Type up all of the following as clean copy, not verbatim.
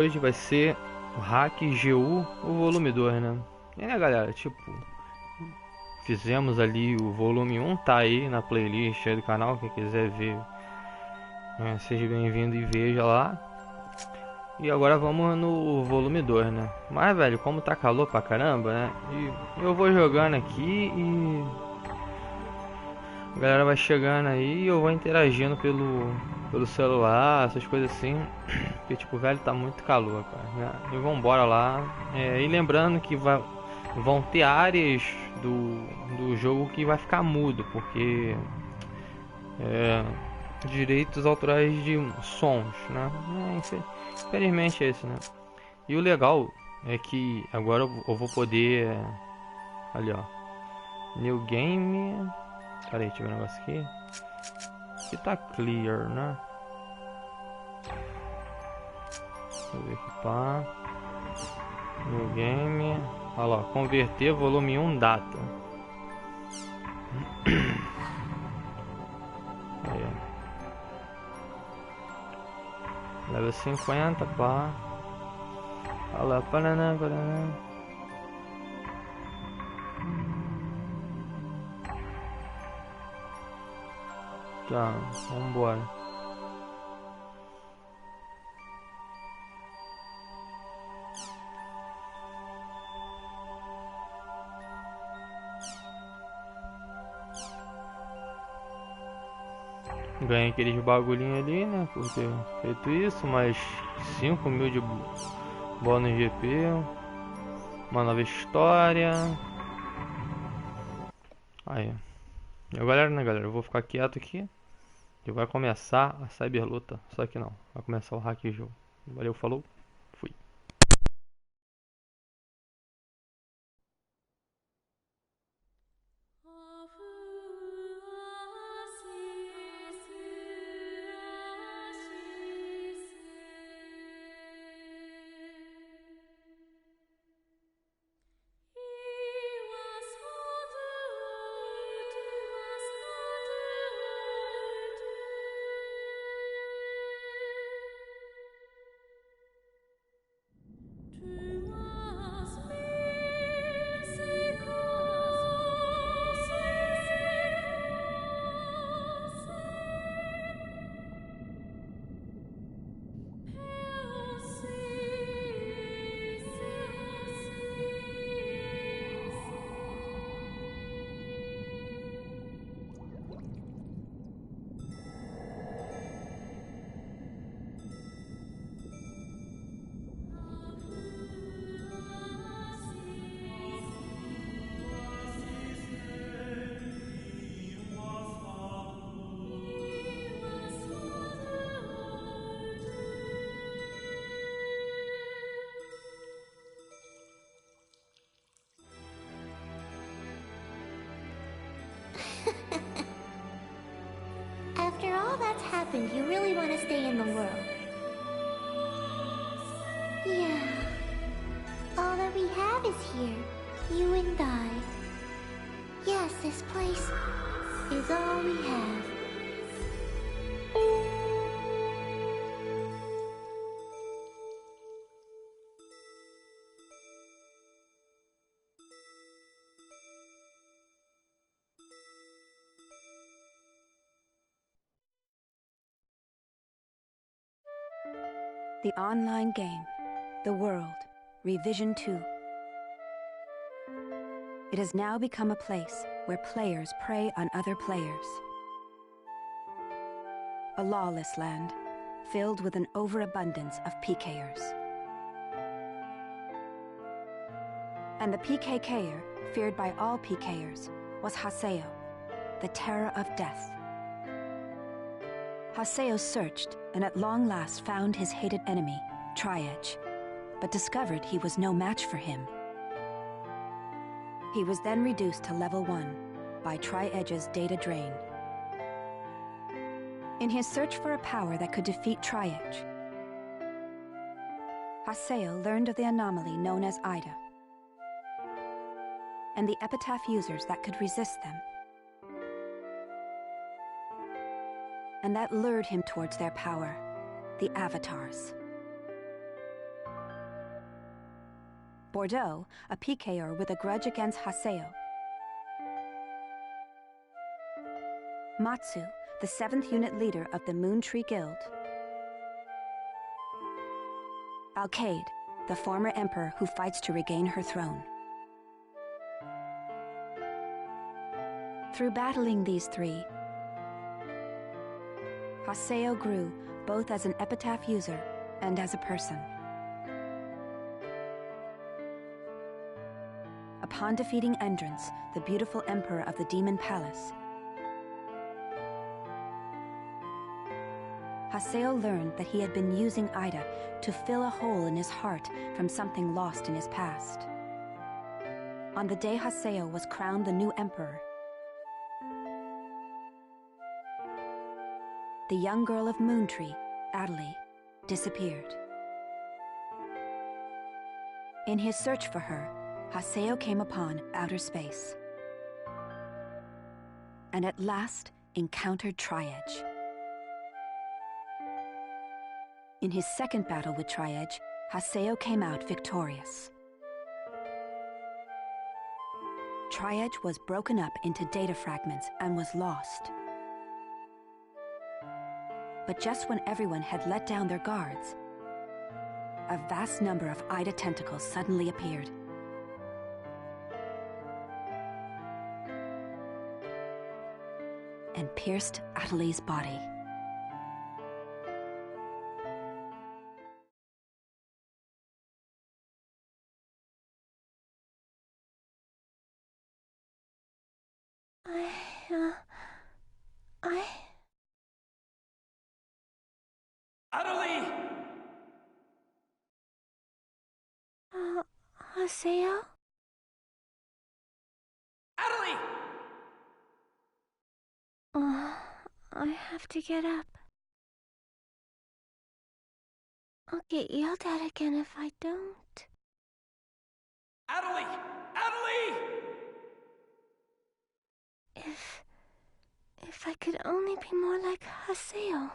Hoje vai ser o Hack GU, o volume 2, né? E né, galera, tipo, fizemos ali o volume 1, tá aí na playlist aí do canal, quem quiser ver, seja bem-vindo e veja lá. E agora vamos no volume 2, né? Mas, velho, como tá calor pra caramba, né? E eu vou jogando aqui e a galera vai chegando aí e eu vou interagindo pelo celular, essas coisas assim. Porque, tipo, velho, tá muito calor, cara, né? E vambora lá. E lembrando que vão ter áreas do jogo que vai ficar mudo, porque é, direitos autorais de sons, né? Infelizmente é isso, né? E o legal é que agora eu vou poder. Ali, ó. New Game. Peraí, deixa eu ver um negócio aqui. Aqui tá clear, né? Deixa eu ver aqui, pá. New Game. Olha lá, converter volume 1 data. Aí, ó. Level 50, pá. Olha lá, paraná, paraná. Tá, vambora. Ganhei aqueles bagulhinhos ali, né? Por ter feito isso, mais 5.000 de bônus GP. Uma nova história. Aí. E galera, né, galera? Eu vou ficar quieto aqui. E vai começar a cyberluta. Só que não. Vai começar o hack jogo. Valeu, falou. Fui. After all that's happened, you really want to stay in the world. Yeah. All that we have is here. You and I. Yes, this place is all we have. The online game, The World, Revision 2. It has now become a place where players prey on other players. A lawless land, filled with an overabundance of PKers. And the PKKer, feared by all PKers, was Haseo, the terror of death. Haseo searched and at long last found his hated enemy, Tri-Edge, but discovered he was no match for him. He was then reduced to level 1 by Tri-Edge's data drain. In his search for a power that could defeat Tri-Edge, Haseo learned of the anomaly known as Ida, and the epitaph users that could resist them. And that lured him towards their power, the Avatars. Bordeaux, a PKer with a grudge against Haseo. Matsu, the 7th unit leader of the Moon Tree Guild. Alcade, the former emperor who fights to regain her throne. Through battling these three, Haseo grew both as an epitaph user and as a person. Upon defeating Endrance, the beautiful emperor of the Demon Palace, Haseo learned that he had been using Ida to fill a hole in his heart from something lost in his past. On the day Haseo was crowned the new emperor, the young girl of Moontree, Adelie, disappeared. In his search for her, Haseo came upon outer space, and at last encountered Triedge. In his second battle with Triedge, Haseo came out victorious. Triedge was broken up into data fragments and was lost. But just when everyone had let down their guards, a vast number of Ida tentacles suddenly appeared. And pierced Adelie's body. Adelie! Haseo? Adelie! I have to get up. I'll get yelled at again if I don't. Adelie! Adelie! If I could only be more like Haseo.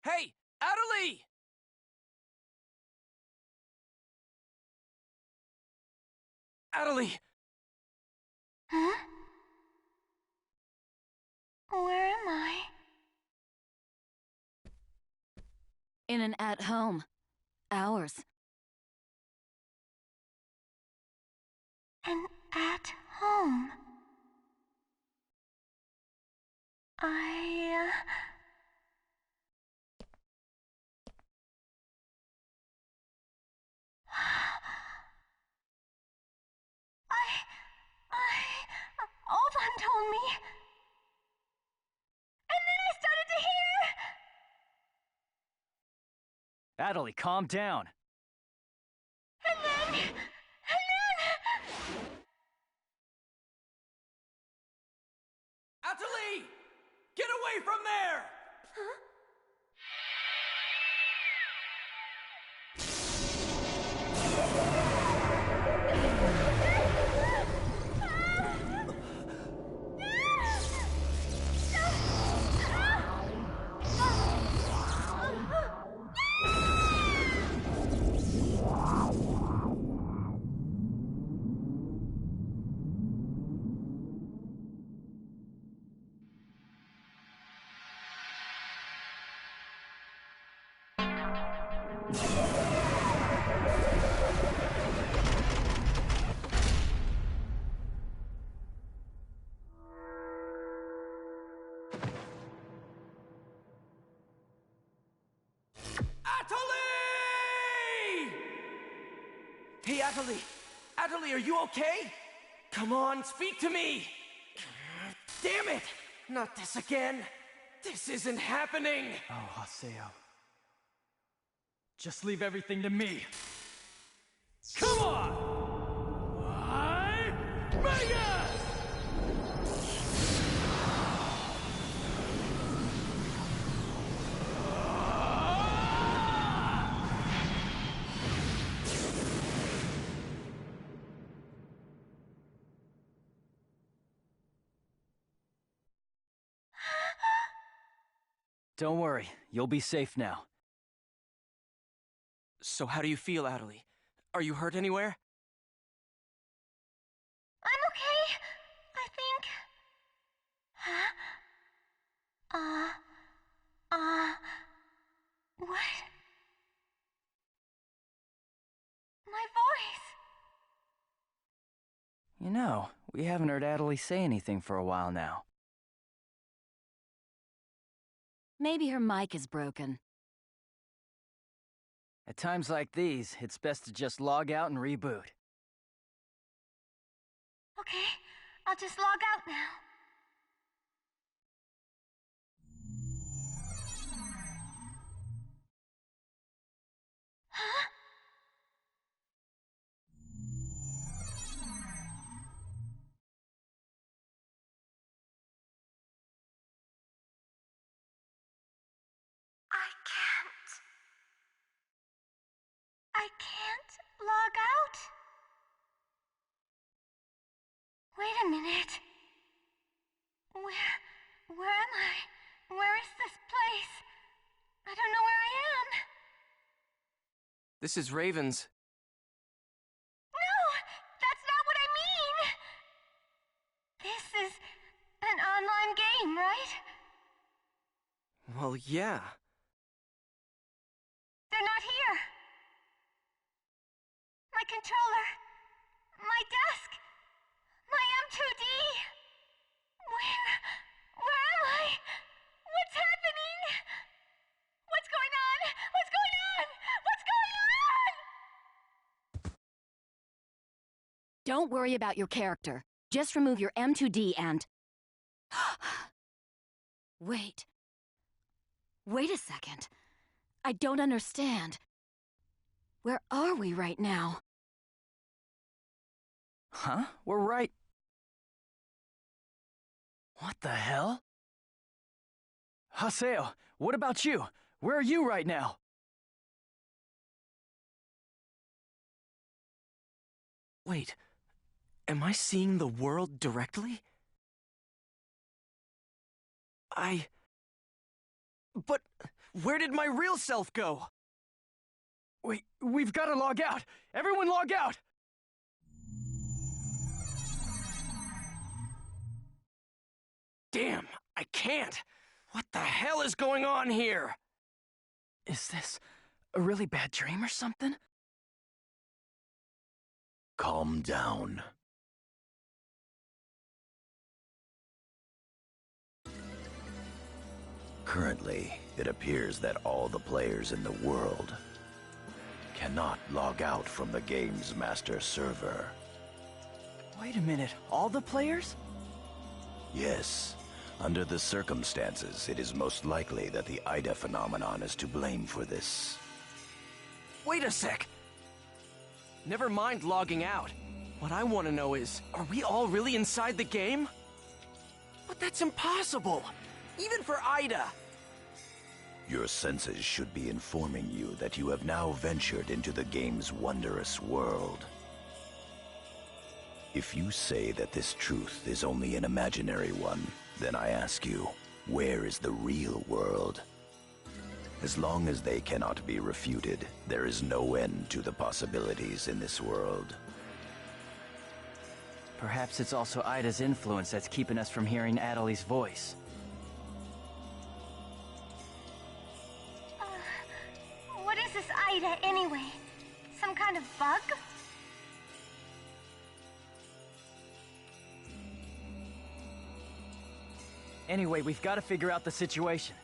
Hey! Adelie! Adelie! Huh? Where am I? In an at-home. Ours. And at home. I Oban told me. And then I started to hear. Adelie, calm down. And then. Adelie! Get away from there! Huh? Hey, Adelie! Adelie, are you okay? Come on, speak to me! Damn it! Not this again! This isn't happening! Oh, Haseo. Just leave everything to me. Come on! Veja! Don't worry, you'll be safe now. So how do you feel, Adelie? Are you hurt anywhere? I'm okay, I think. Huh? What? My voice! You know, we haven't heard Adelie say anything for a while now. Maybe her mic is broken. At times like these, it's best to just log out and reboot. Okay, I'll just log out now. Huh? I can't log out? Wait a minute. Where am I? Where is this place? I don't know where I am. This is Raven's. No, that's not what I mean. This is an online game, right? Well, yeah. They're not here. My controller, my desk, my M2D. Where am I? What's happening? What's going on? What's going on? What's going on? Don't worry about your character. Just remove your M2D and... Wait. Wait a second. I don't understand. Where are we right now? Huh? We're right... What the hell? Haseo, what about you? Where are you right now? Wait, am I seeing the world directly? But where did my real self go? We've got to log out! Everyone log out! Damn, I can't! What the hell is going on here? Is this a really bad dream or something? Calm down. Currently, it appears that all the players in the world cannot log out from the game's master server. Wait a minute, all the players? Yes. Under the circumstances, it is most likely that the Ida phenomenon is to blame for this. Wait a sec! Never mind logging out. What I want to know is, are we all really inside the game? But that's impossible! Even for Ida! Your senses should be informing you that you have now ventured into the game's wondrous world. If you say that this truth is only an imaginary one, then I ask you, where is the real world? As long as they cannot be refuted, there is no end to the possibilities in this world. Perhaps it's also Ida's influence that's keeping us from hearing Adelie's voice. What is this Ida anyway? Some kind of bug? Anyway, we've got to figure out the situation.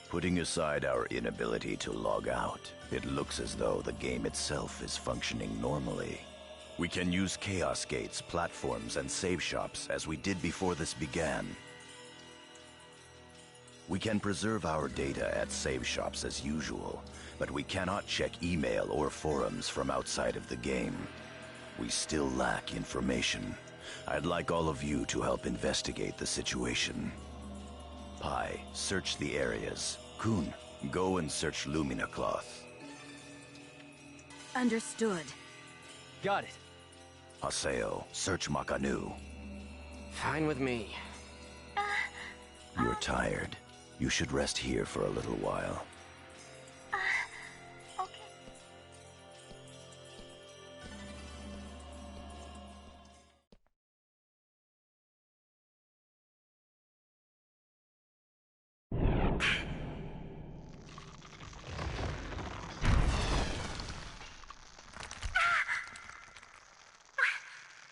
Putting aside our inability to log out, it looks as though the game itself is functioning normally. We can use chaos gates, platforms, and save shops as we did before this began. We can preserve our data at save shops as usual, but we cannot check email or forums from outside of the game. We still lack information. I'd like all of you to help investigate the situation. Pi, search the areas. Kun, go and search Lumina Cloth. Understood. Got it. Haseo, search Makanu. Fine with me. You're tired. You should rest here for a little while. Okay.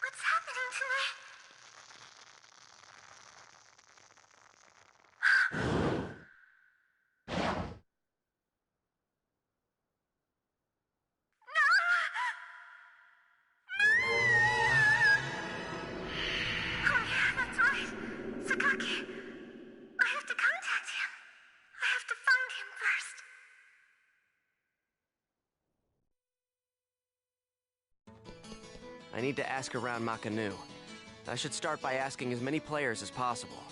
What's happening to me? Oh yeah, that's right. Sakaki. I have to contact him. I have to find him first. I need to ask around Makanu. I should start by asking as many players as possible.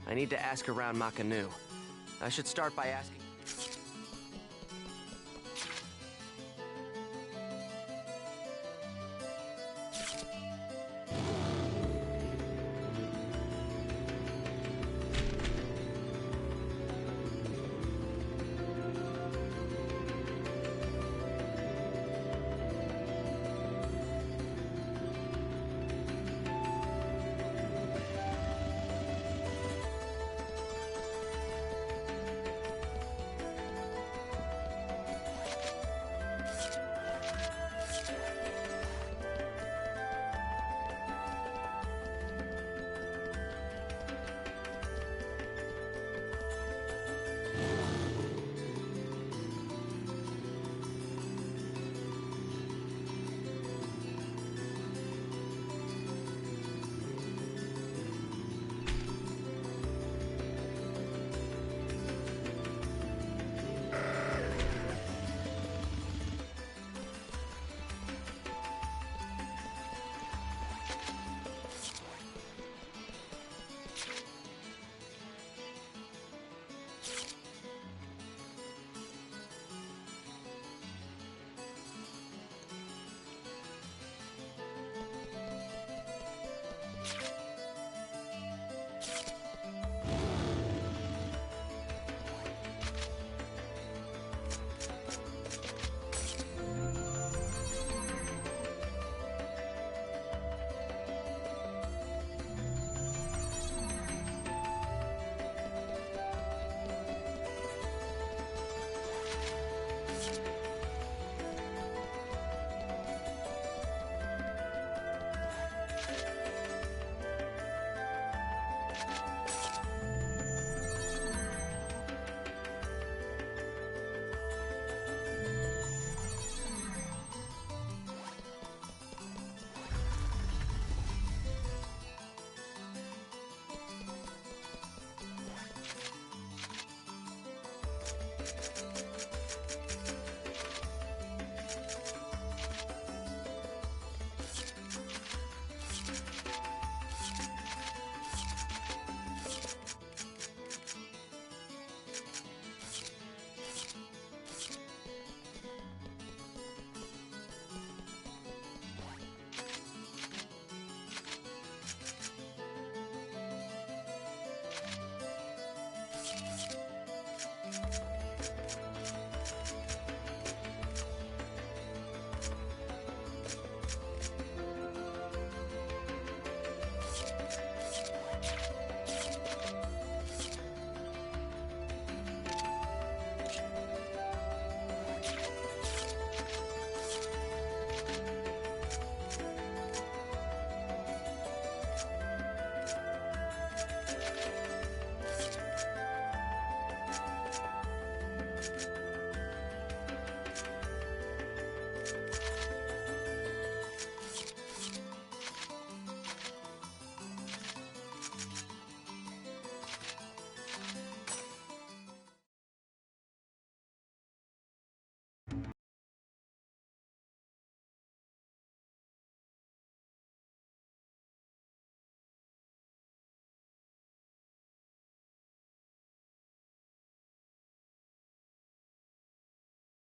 I need to ask around Makanu. I should start by asking...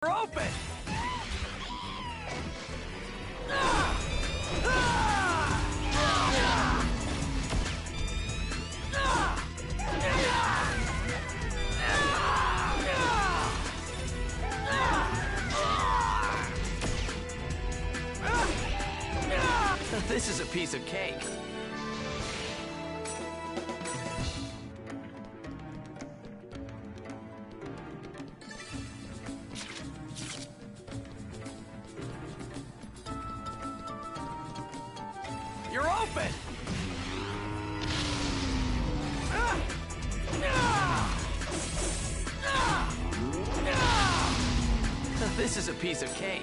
You're open! This is a piece of cake. You're open! This is a piece of cake.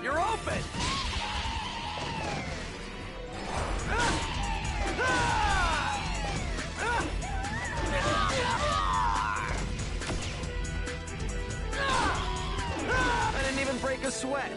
You're open! I didn't even break a sweat.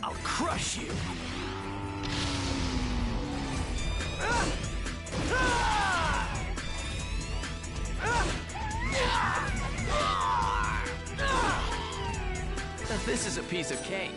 I'll crush you! This is a piece of cake.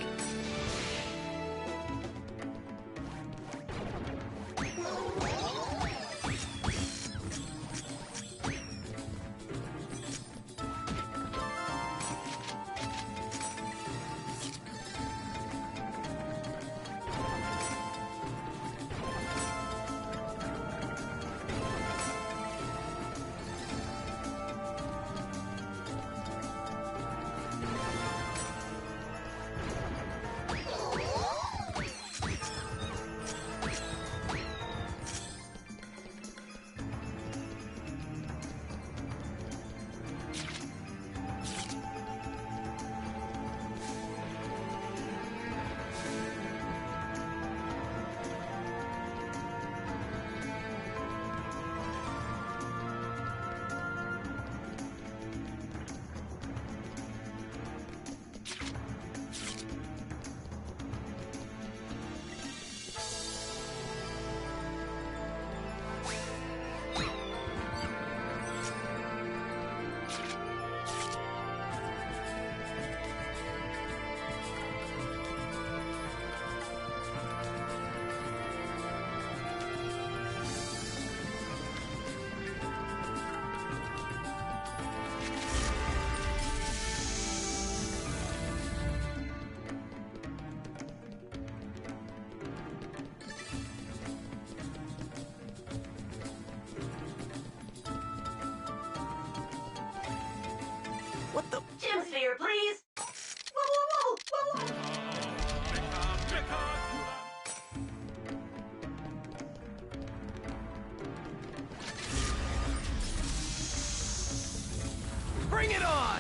Bring it on!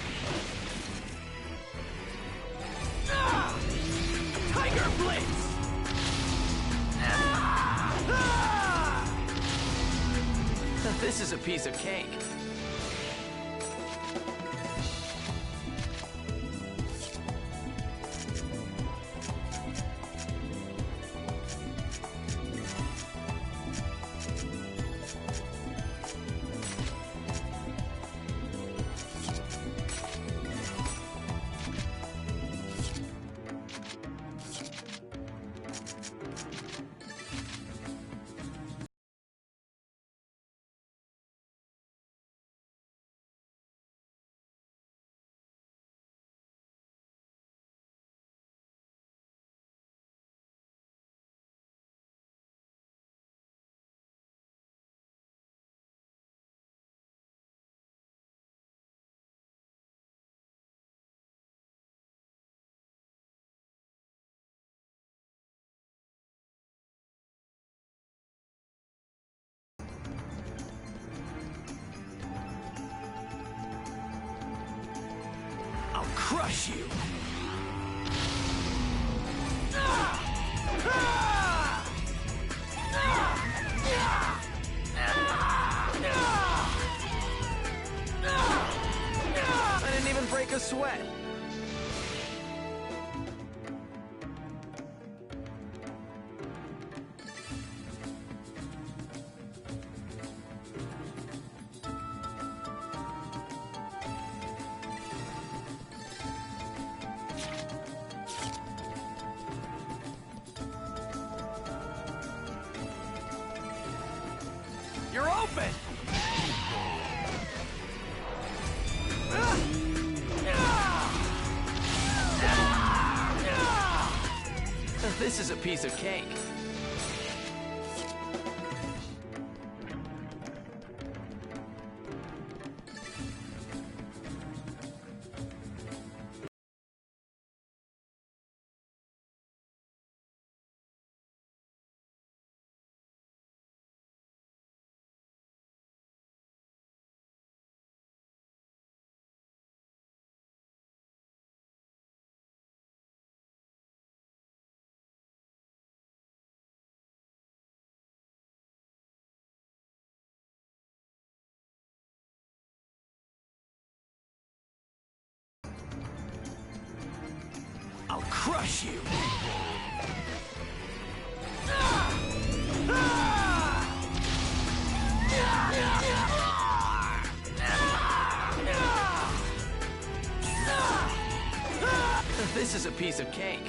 Ah! Tiger Blitz! Ah! This is a piece of cake. I'll crush you! I didn't even break a sweat. You're open! This is a piece of cake. I'll crush you! This is a piece of cake.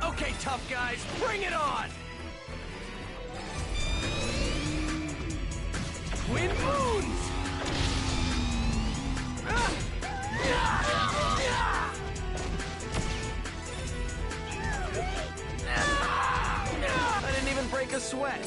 Okay, tough guys, bring it on! Twin moons! I didn't even break a sweat.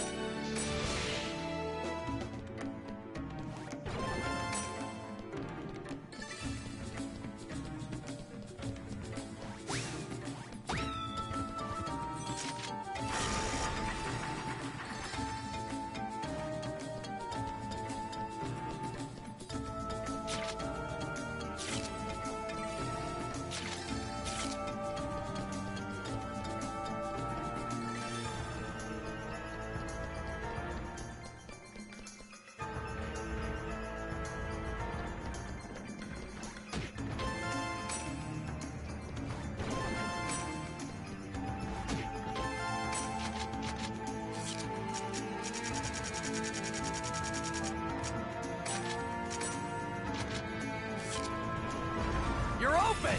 You're open!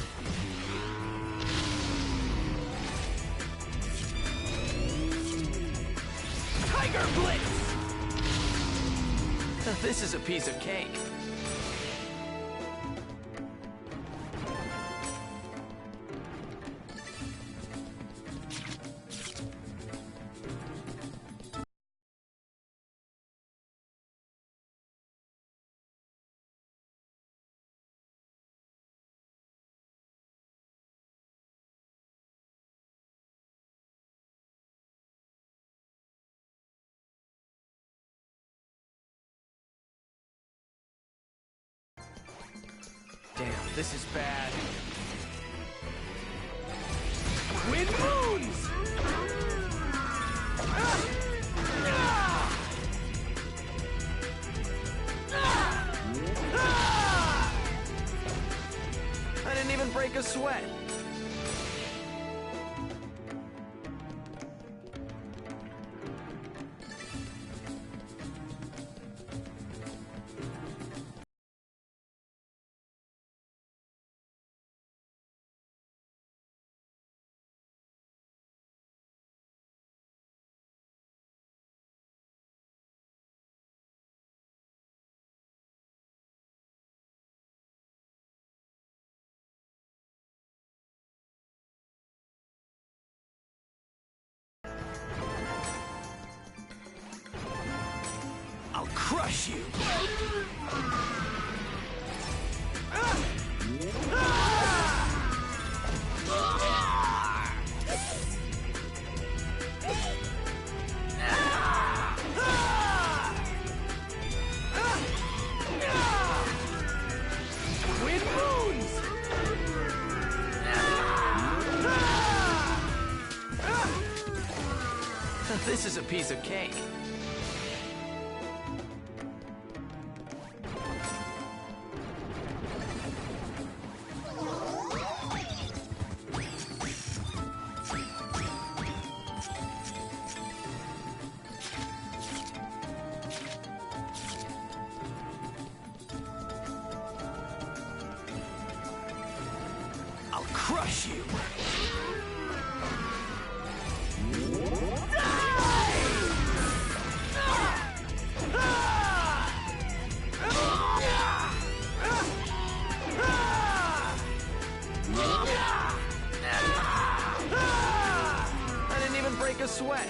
Tiger Blitz! This is a piece of cake. this is bad. Twin moons! I didn't even break a sweat. I'll crush you! Twin moons! This is a piece of cake. I'll crush you! I didn't even break a sweat.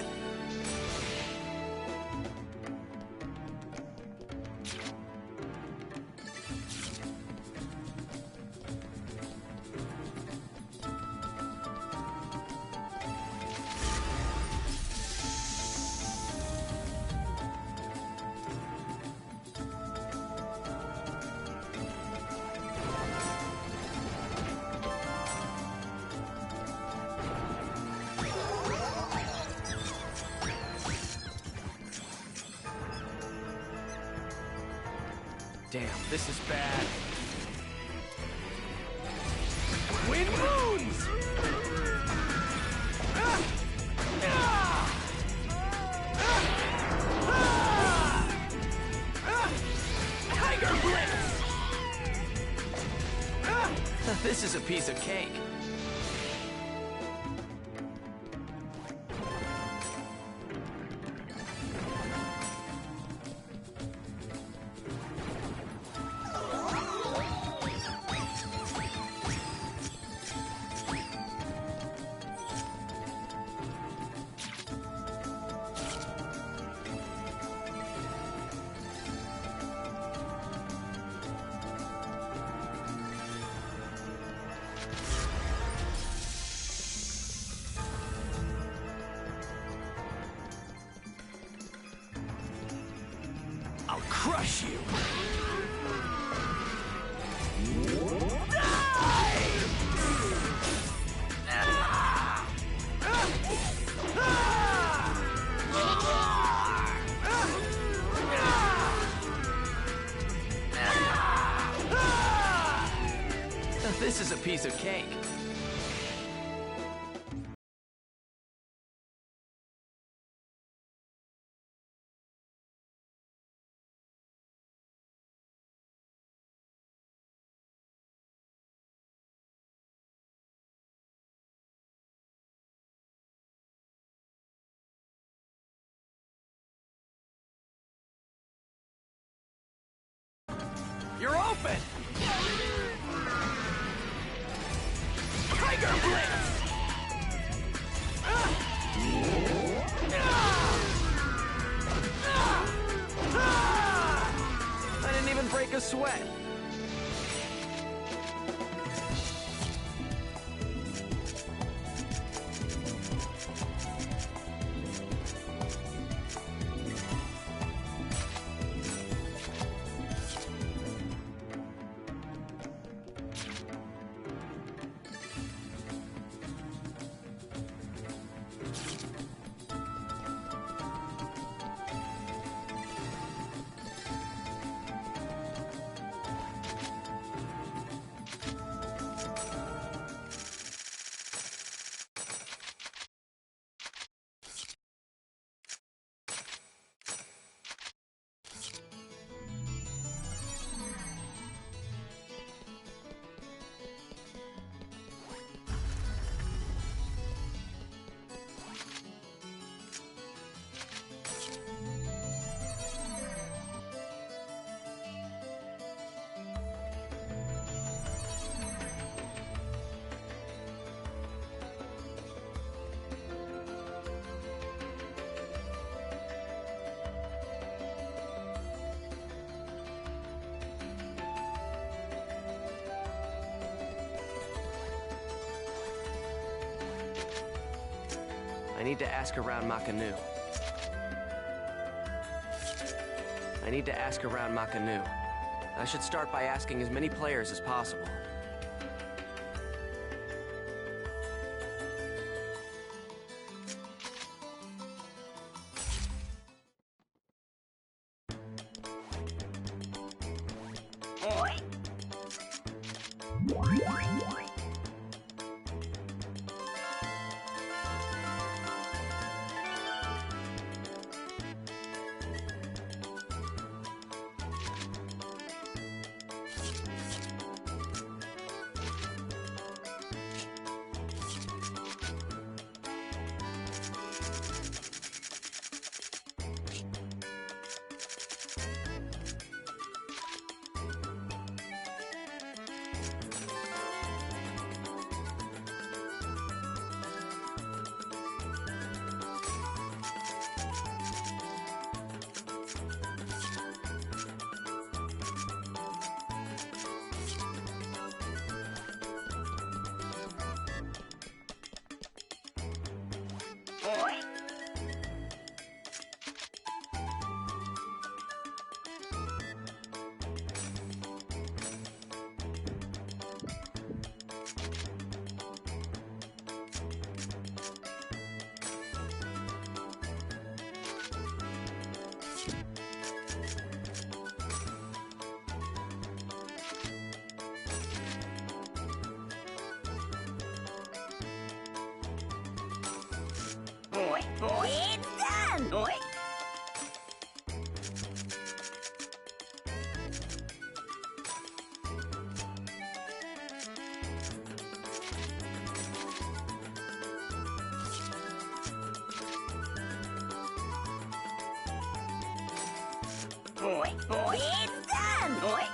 Damn, this is bad. Twin moons! Tiger Blitz! This is a piece of cake. I'll crush you! This is a piece of cake. You're open! Tiger Blitz! I didn't even break a sweat. I need to ask around Makanu. I need to ask around Makanu. I should start by asking as many players as possible. It's done! It's done! It's done!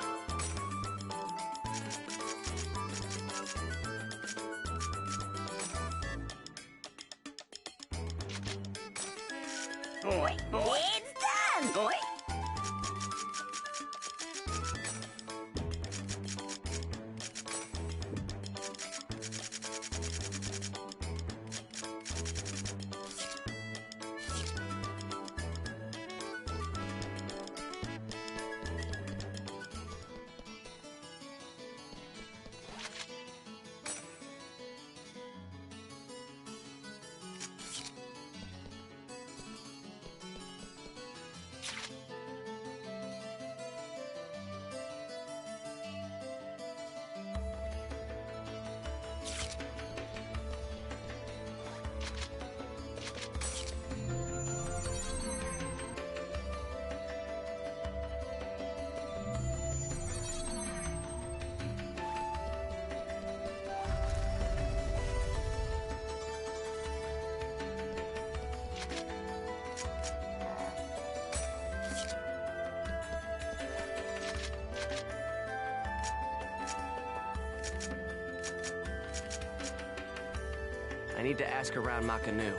I need to ask around Makanu.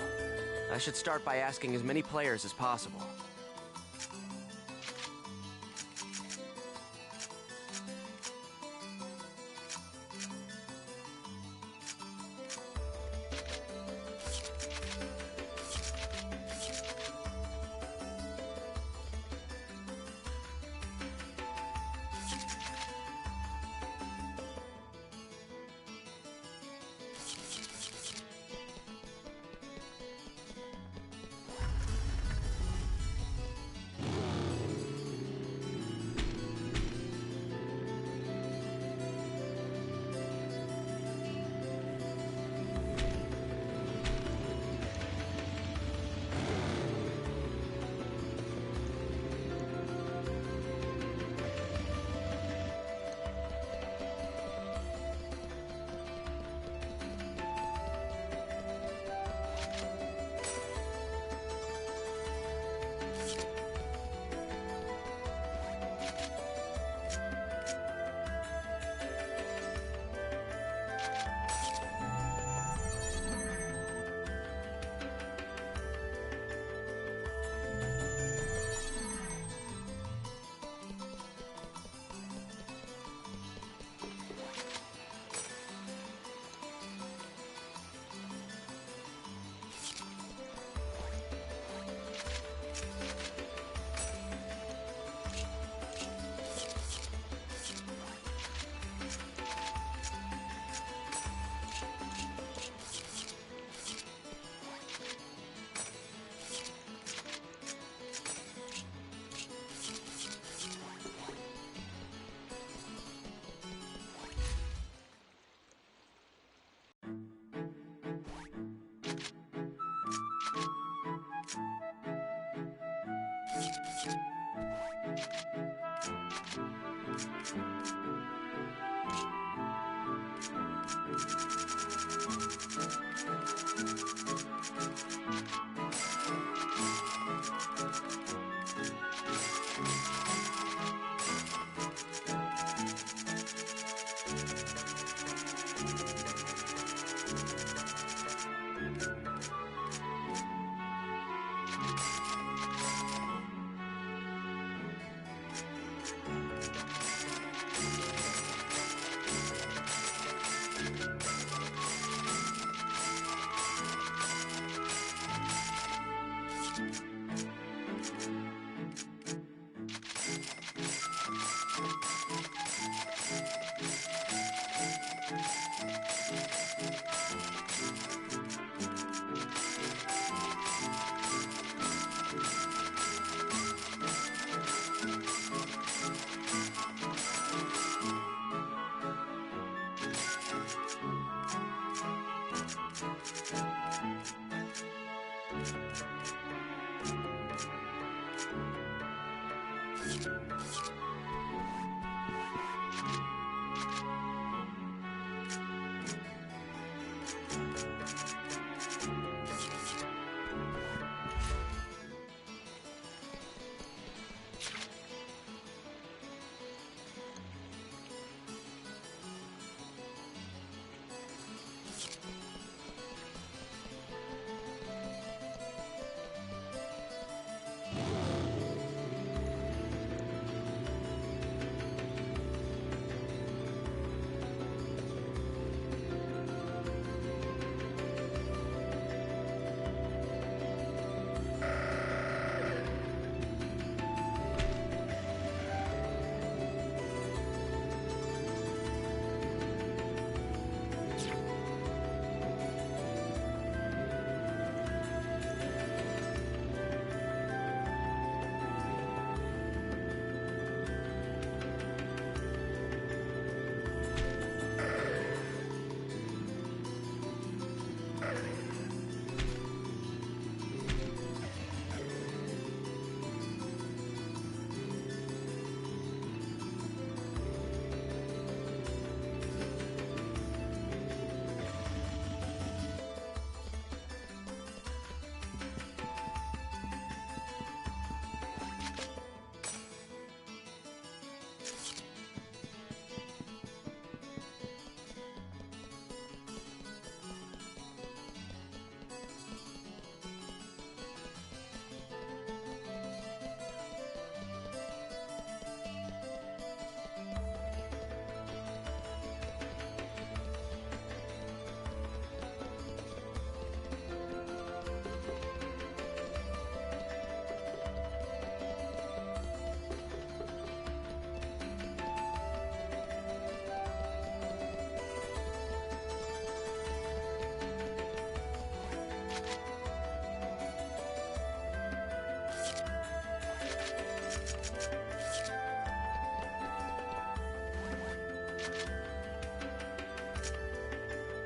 I should start by asking as many players as possible.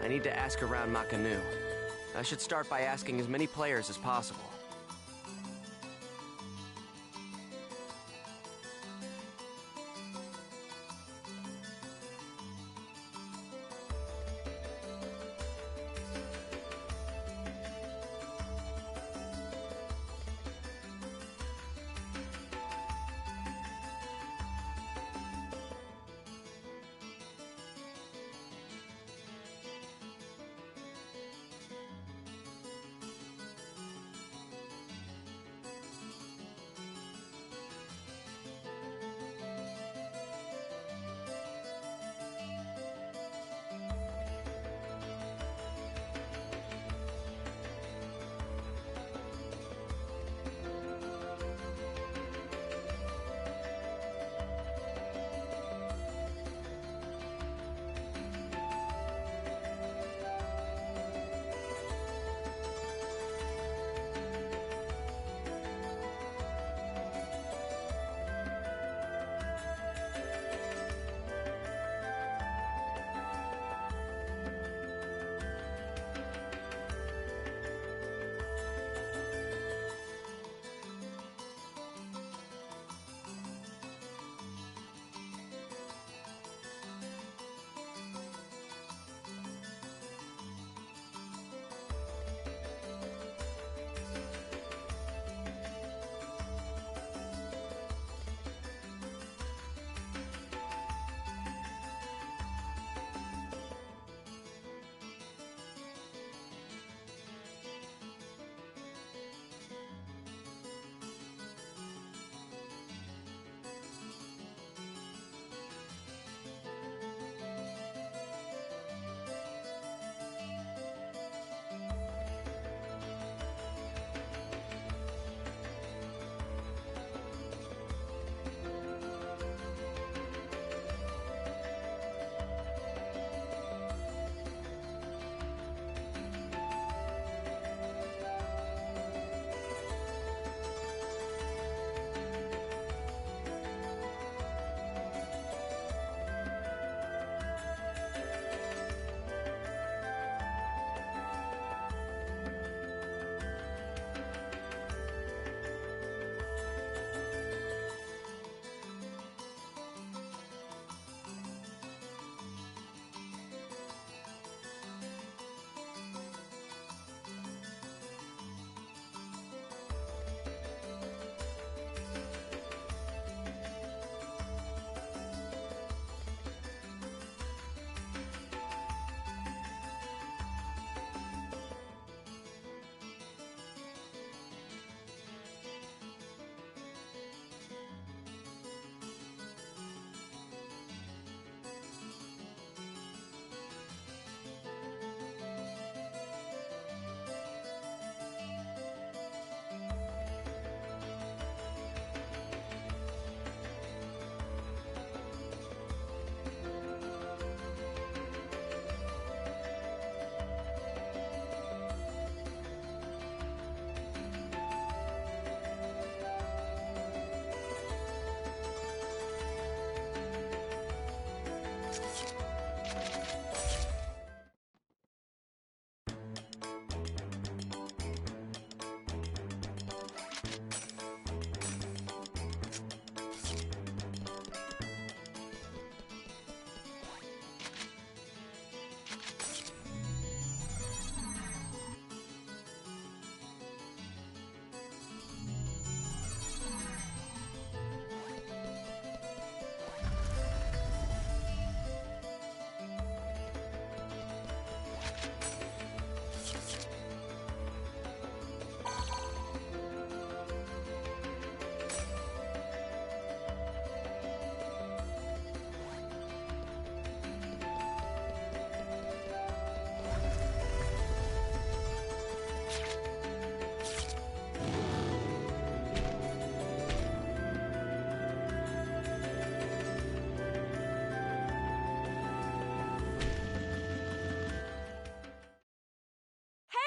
I need to ask around Makanu. I should start by asking as many players as possible.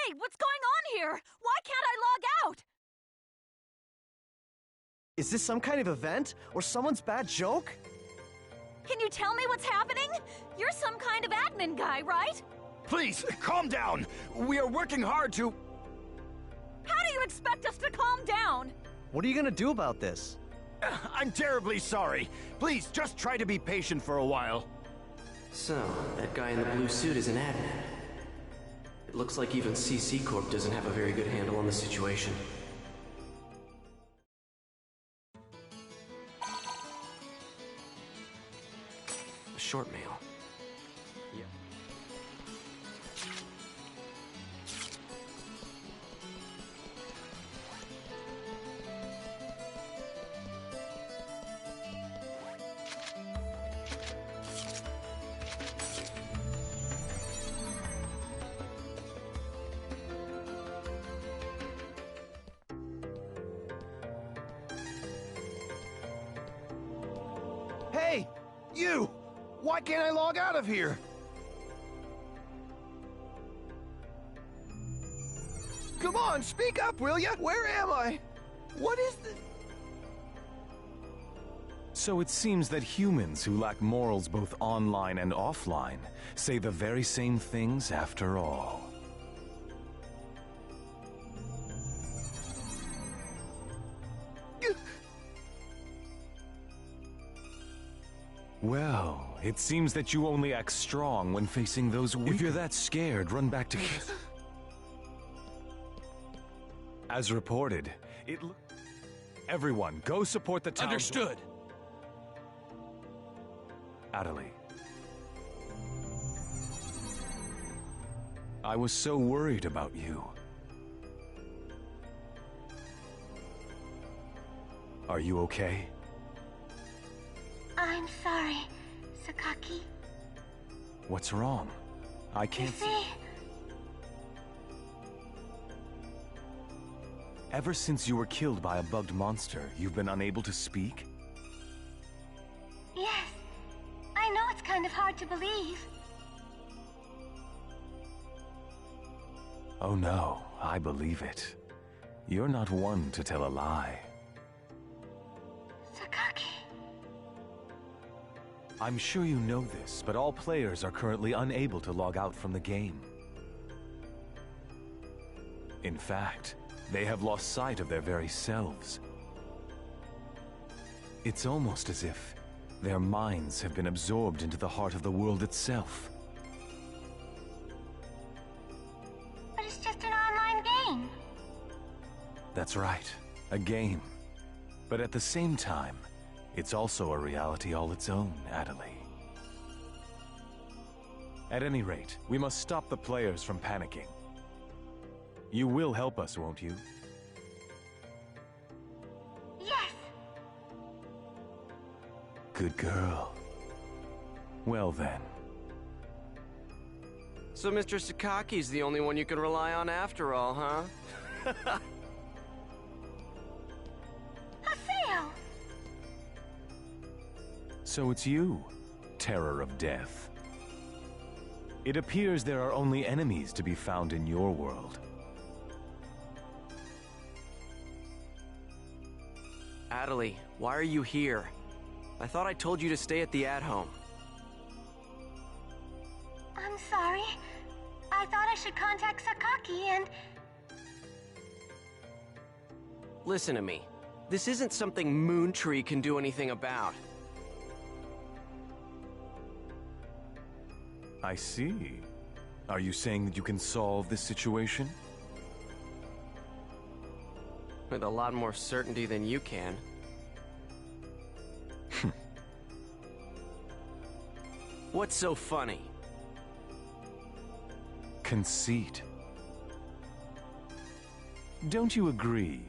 Hey, what's going on here? Why can't I log out? Is this some kind of event? Or someone's bad joke? Can you tell me what's happening? You're some kind of admin guy, right? Please, calm down. We are working hard to... How do you expect us to calm down? What are you gonna do about this? I'm terribly sorry. Please, just try to be patient for a while. So, that guy in the blue suit is an admin. It looks like even CC Corp doesn't have a very good handle on the situation. A short mail. Yeah. Hey! You! Why can't I log out of here? Come on, speak up, will ya? Where am I? What is this? So it seems that humans who lack morals both online and offline say the very same things after all. Well, it seems that you only act strong when facing those weak. If you're that scared, run back to... As reported, everyone, go support the town. Understood. Adelie. I was so worried about you. Are you okay? I'm sorry, Sakaki. What's wrong? I can't see. Ever since you were killed by a bugged monster, you've been unable to speak? Yes. I know it's kind of hard to believe. Oh no, I believe it. You're not one to tell a lie. Sakaki. I'm sure you know this, but all players are currently unable to log out from the game. In fact, they have lost sight of their very selves. It's almost as if their minds have been absorbed into the heart of the world itself. But it's just an online game. That's right, a game. But at the same time, it's also a reality all its own, Adelie. At any rate, we must stop the players from panicking. You will help us, won't you? Yes. Good girl. Well then. So Mr. Sakaki's the only one you can rely on after all, huh? Haseo! So it's you, Terror of Death. It appears there are only enemies to be found in your world. Adelie, why are you here? I thought I told you to stay at the at-home. I'm sorry. I thought I should contact Sakaki and... Listen to me. This isn't something Moontree can do anything about. I see. Are you saying that you can solve this situation? With a lot more certainty than you can. What's so funny? Conceit. Don't you agree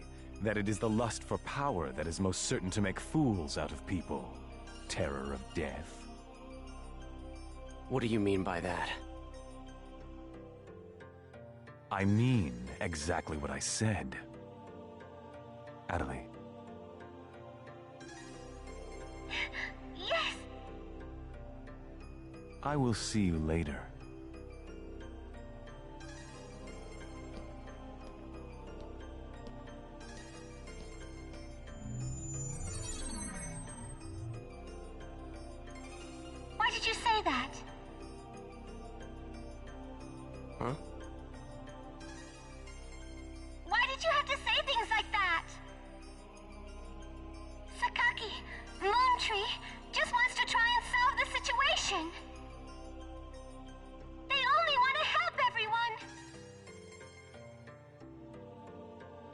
that it is the lust for power that is most certain to make fools out of people? Terror of Death. What do you mean by that? I mean exactly what I said. Adelie. Yes! I will see you later. Why did you say that?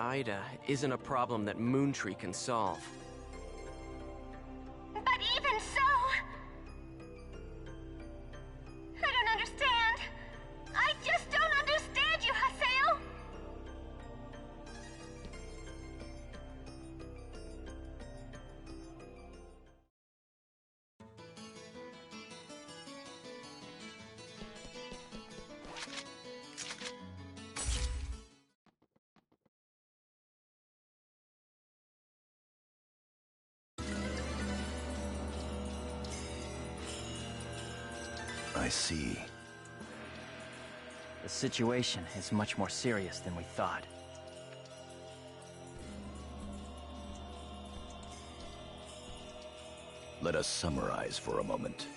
Ida isn't a problem that Moontree can solve. But even so... I don't understand. I just don't understand you, Haseo! I see. The situation is much more serious than we thought. Let us summarize for a moment.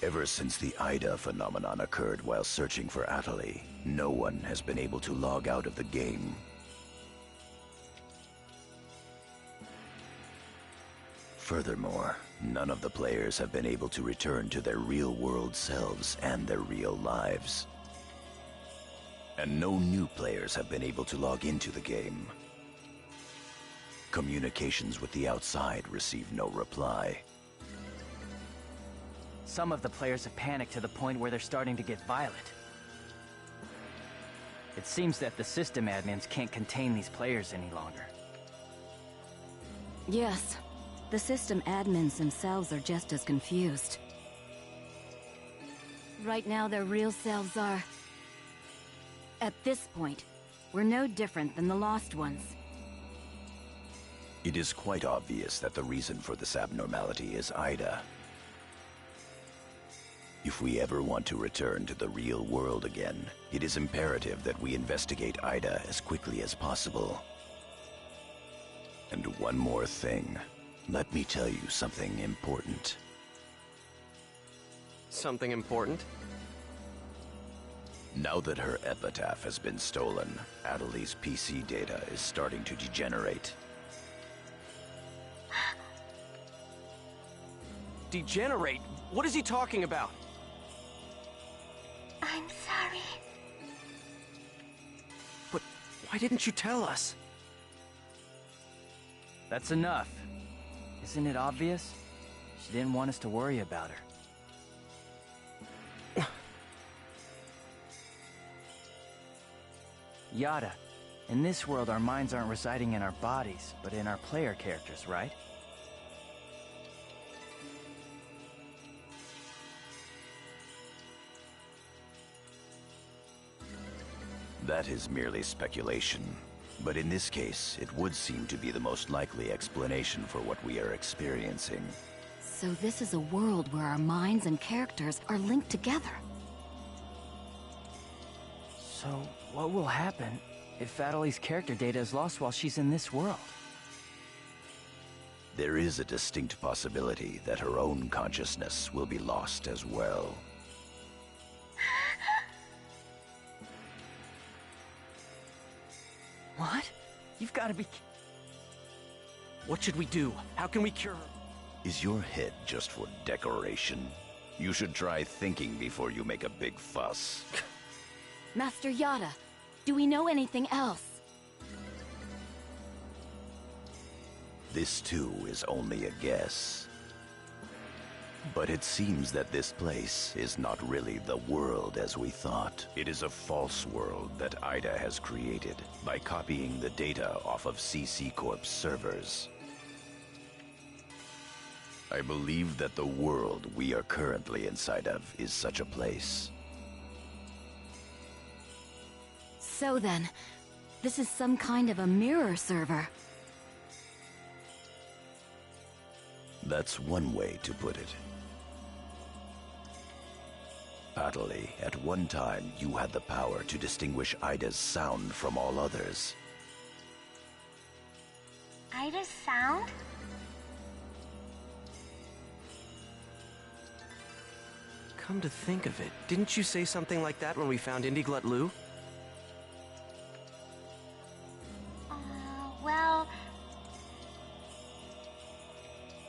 Ever since the Ida phenomenon occurred while searching for Atali, no one has been able to log out of the game. Furthermore, none of the players have been able to return to their real-world selves and their real lives. And no new players have been able to log into the game. Communications with the outside receive no reply. Some of the players have panicked to the point where they're starting to get violent. It seems that the system admins can't contain these players any longer. Yes, the system admins themselves are just as confused. Right now, their real selves are... At this point, we're no different than the Lost Ones. It is quite obvious that the reason for this abnormality is Ida. If we ever want to return to the real world again, it is imperative that we investigate Ida as quickly as possible. And one more thing. Let me tell you something important. Something important? Now that her epitaph has been stolen, Atali's PC data is starting to degenerate. Degenerate? What is he talking about? I'm sorry. But why didn't you tell us? That's enough. Isn't it obvious? She didn't want us to worry about her. Yada, in this world our minds aren't residing in our bodies, but in our player characters, right? That is merely speculation. But in this case, it would seem to be the most likely explanation for what we are experiencing. So this is a world where our minds and characters are linked together. So, what will happen if Atali's character data is lost while she's in this world? There is a distinct possibility that her own consciousness will be lost as well. What? You've got to be... What should we do? How can we cure her? Is your head just for decoration? You should try thinking before you make a big fuss. Master Yada, do we know anything else? This too is only a guess. But it seems that this place is not really the world as we thought. It is a false world that Ida has created by copying the data off of CC Corp's servers. I believe that the world we are currently inside of is such a place. So then, this is some kind of a mirror server. That's one way to put it. Atali, at one time you had the power to distinguish Ida's sound from all others. Ida's sound? Come to think of it, didn't you say something like that when we found Indiglut Lu? Well...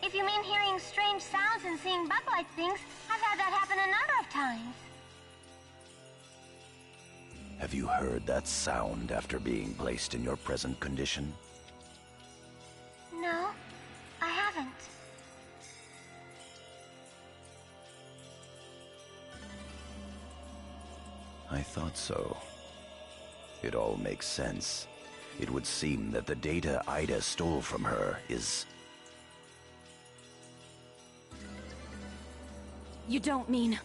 If you mean hearing strange sounds and seeing bug-like things, I've had that happen a number of times. Have you heard that sound after being placed in your present condition? No, I haven't. I thought so. It all makes sense. It would seem that the data Ida stole from her is... You don't mean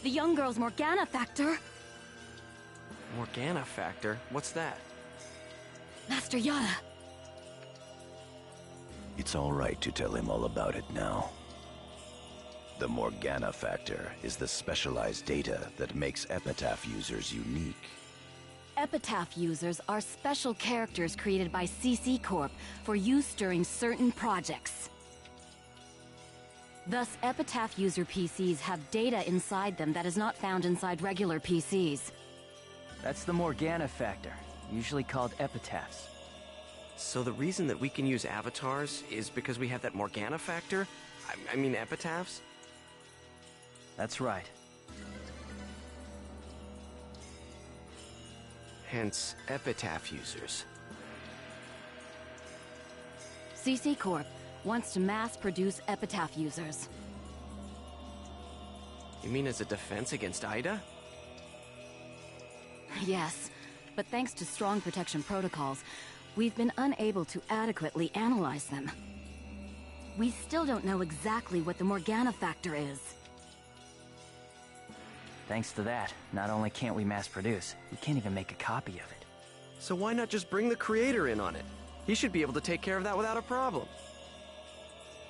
the young girl's Morgana factor? Morgana factor? What's that? Master Yada. It's all right to tell him all about it now. The Morgana factor is the specialized data that makes Epitaph users unique. Epitaph users are special characters created by CC Corp for use during certain projects. Thus, Epitaph user PCs have data inside them that is not found inside regular PCs. That's the Morgana factor, usually called epitaphs. So the reason that we can use avatars is because we have that Morgana factor? I mean epitaphs? That's right. Hence, epitaph users. CC Corp wants to mass-produce Epitaph users. You mean as a defense against Ida? Yes, but thanks to strong protection protocols, we've been unable to adequately analyze them. We still don't know exactly what the Morgana factor is. Thanks to that, not only can't we mass produce, we can't even make a copy of it. So why not just bring the creator in on it? He should be able to take care of that without a problem.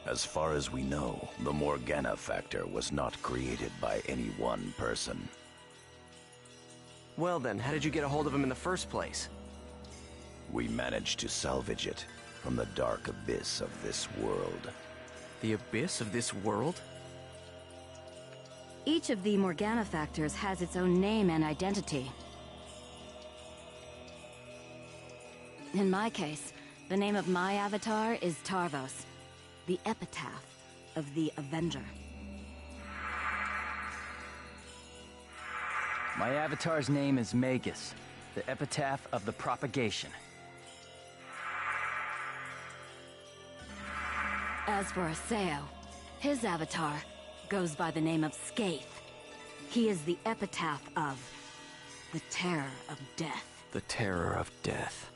As far as we know, the Morgana factor was not created by any one person. Well then, how did you get a hold of him in the first place? We managed to salvage it from the dark abyss of this world. The abyss of this world? Each of the Morgana factors has its own name and identity. In my case, the name of my avatar is Tarvos, the epitaph of the Avenger. My avatar's name is Magus, the epitaph of the propagation. As for Aseo, his avatar goes by the name of Skaith. He is the epitaph of the terror of death. The terror of death.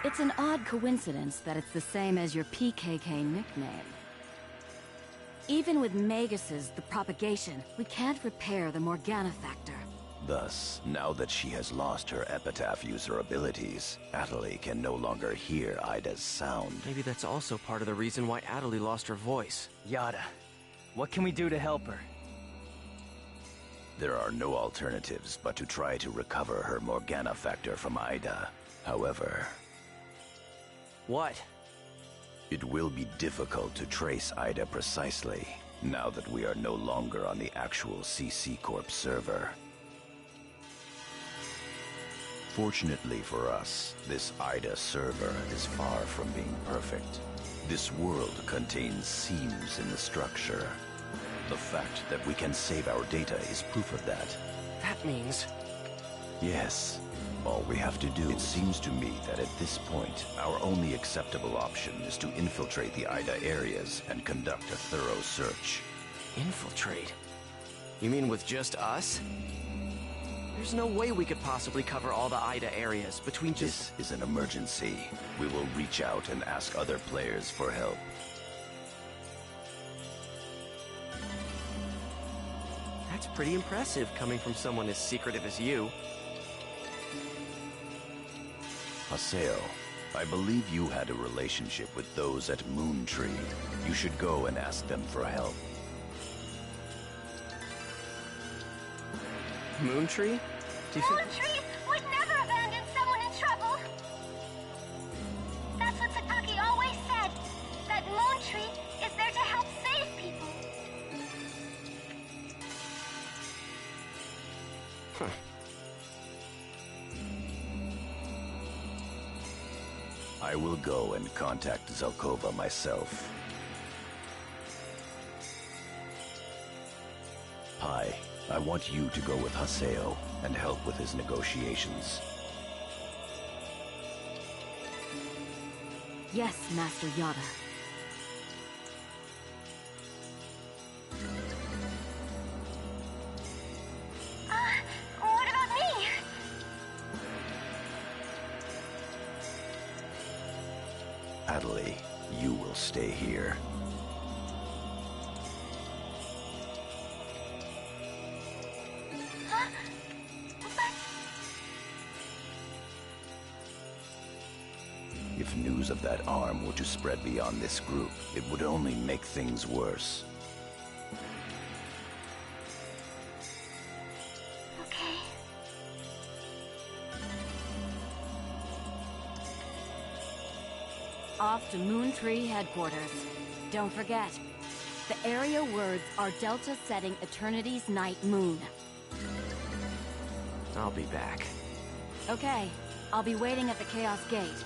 It's an odd coincidence that it's the same as your PKK nickname. Even with Magus's The Propagation, we can't repair the Morgana factor. Thus, now that she has lost her epitaph user abilities, Atali can no longer hear Ida's sound. Maybe that's also part of the reason why Atali lost her voice. Yada, what can we do to help her? There are no alternatives but to try to recover her Morgana factor from Ida. However... What? It will be difficult to trace Ida precisely, now that we are no longer on the actual CC Corp server. Fortunately for us, this Ida server is far from being perfect. This world contains seams in the structure. The fact that we can save our data is proof of that. That means... Yes. All we have to do, it seems to me that at this point, our only acceptable option is to infiltrate the Ida areas and conduct a thorough search. Infiltrate? You mean with just us? There's no way we could possibly cover all the Ida areas between just... This is an emergency. We will reach out and ask other players for help. That's pretty impressive coming from someone as secretive as you. Haseo, I believe you had a relationship with those at Moontree. You should go and ask them for help. Moontree? Do you think... Moontree would never abandon someone in trouble. That's what Sataki always said, that Moontree is there to help save people. Huh. I will go and contact Zelkova myself. Pi, I want you to go with Haseo and help with his negotiations. Yes, Master Yada. What about me? Adley, you will stay here. Huh? But... If news of that arm were to spread beyond this group, it would only make things worse. Okay. Off to Moon Tree headquarters. Don't forget, the area words are Delta setting Eternity's night moon. I'll be back. Okay, I'll be waiting at the Chaos Gate.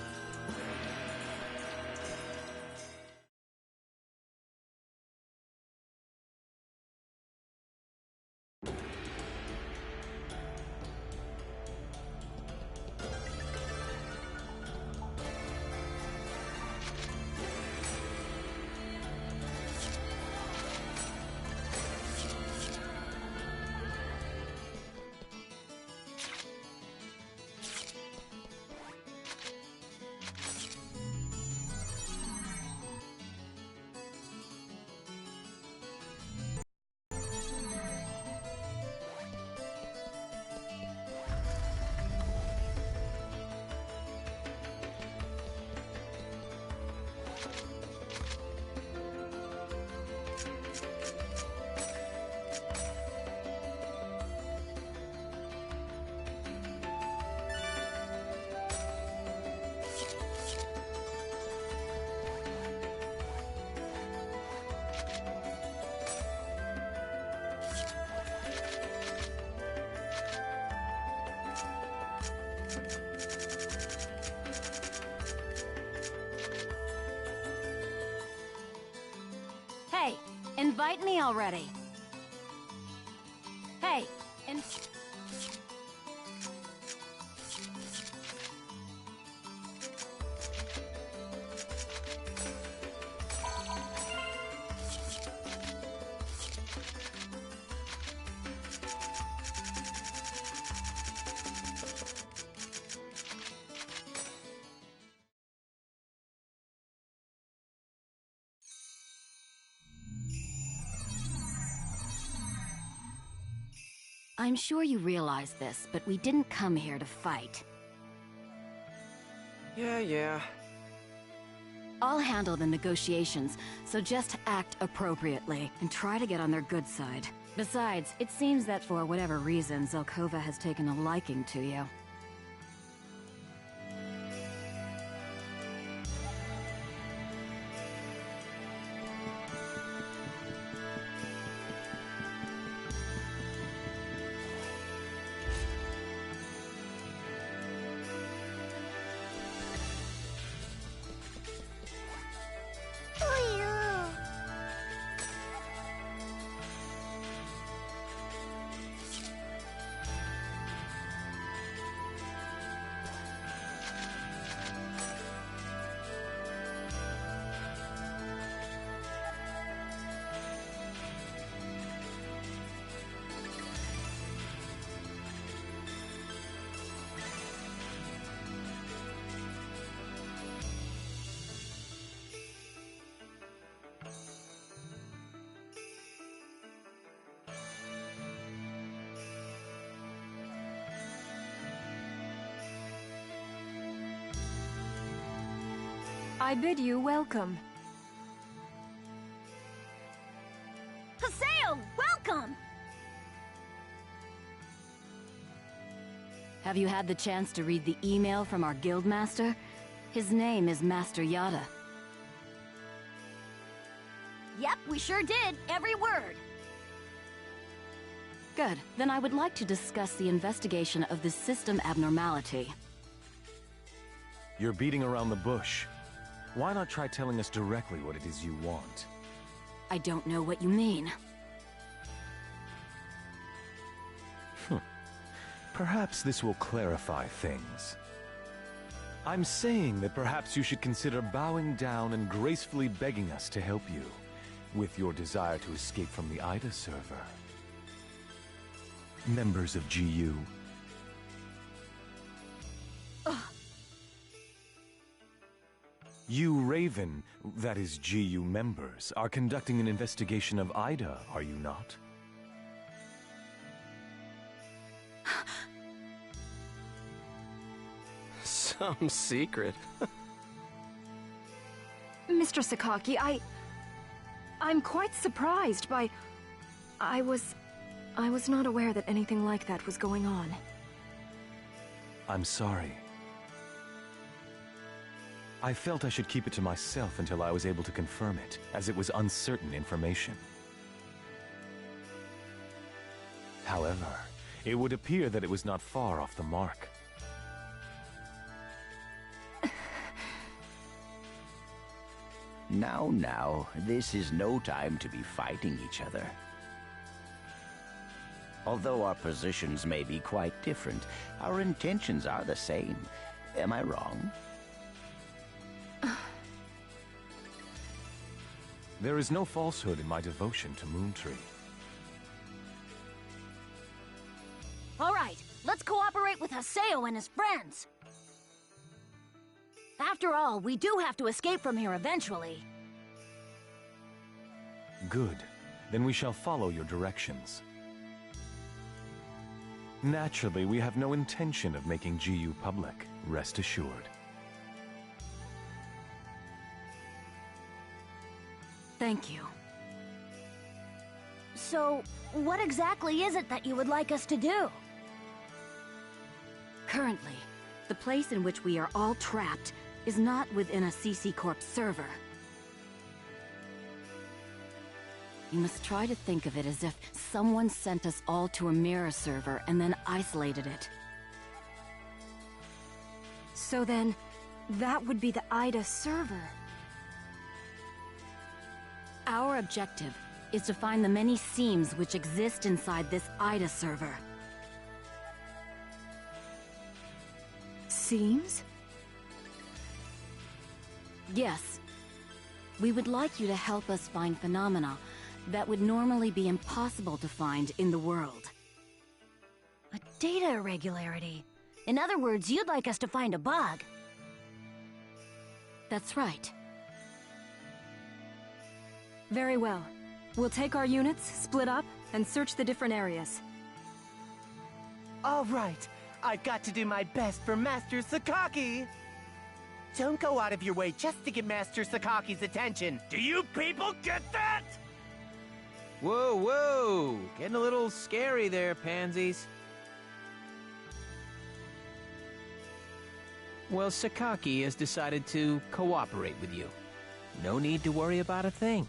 Hey, invite me already. Hey, I'm sure you realize this, but we didn't come here to fight. Yeah. I'll handle the negotiations, so just act appropriately and try to get on their good side. Besides, it seems that for whatever reason, Zelkova has taken a liking to you. I bid you welcome. Haseo, welcome! Have you had the chance to read the email from our guildmaster? His name is Master Yada. Yep, we sure did. Every word. Good. Then I would like to discuss the investigation of this system abnormality. You're beating around the bush. Why not try telling us directly what it is you want? I don't know what you mean. Perhaps this will clarify things. I'm saying that perhaps you should consider bowing down and gracefully begging us to help you with your desire to escape from the Ida server. Members of GU. You Raven, that is GU members, are conducting an investigation of Ida, are you not? Some secret. Mr. Sakaki, I'm quite surprised by... I was not aware that anything like that was going on. I'm sorry. I felt I should keep it to myself until I was able to confirm it, as it was uncertain information. However, it would appear that it was not far off the mark. Now, this is no time to be fighting each other. Although our positions may be quite different, our intentions are the same. Am I wrong? There is no falsehood in my devotion to Moontree. All right, let's cooperate with Haseo and his friends. After all, we do have to escape from here eventually. Good. Then we shall follow your directions. Naturally, we have no intention of making GU public, rest assured. Thank you. So, what exactly is it that you would like us to do? Currently, the place in which we are all trapped is not within a CC Corp server. You must try to think of it as if someone sent us all to a mirror server and then isolated it. So then, that would be the Ida server. Our objective is to find the many seams which exist inside this Ida server. Seams? Yes. We would like you to help us find phenomena that would normally be impossible to find in the world. A data irregularity. In other words, you'd like us to find a bug. That's right. Very well. We'll take our units, split up, and search the different areas. All right. I've got to do my best for Master Sakaki. Don't go out of your way just to get Master Sakaki's attention. Do you people get that? Whoa, whoa! Getting a little scary there, pansies. Well, Sakaki has decided to cooperate with you. No need to worry about a thing.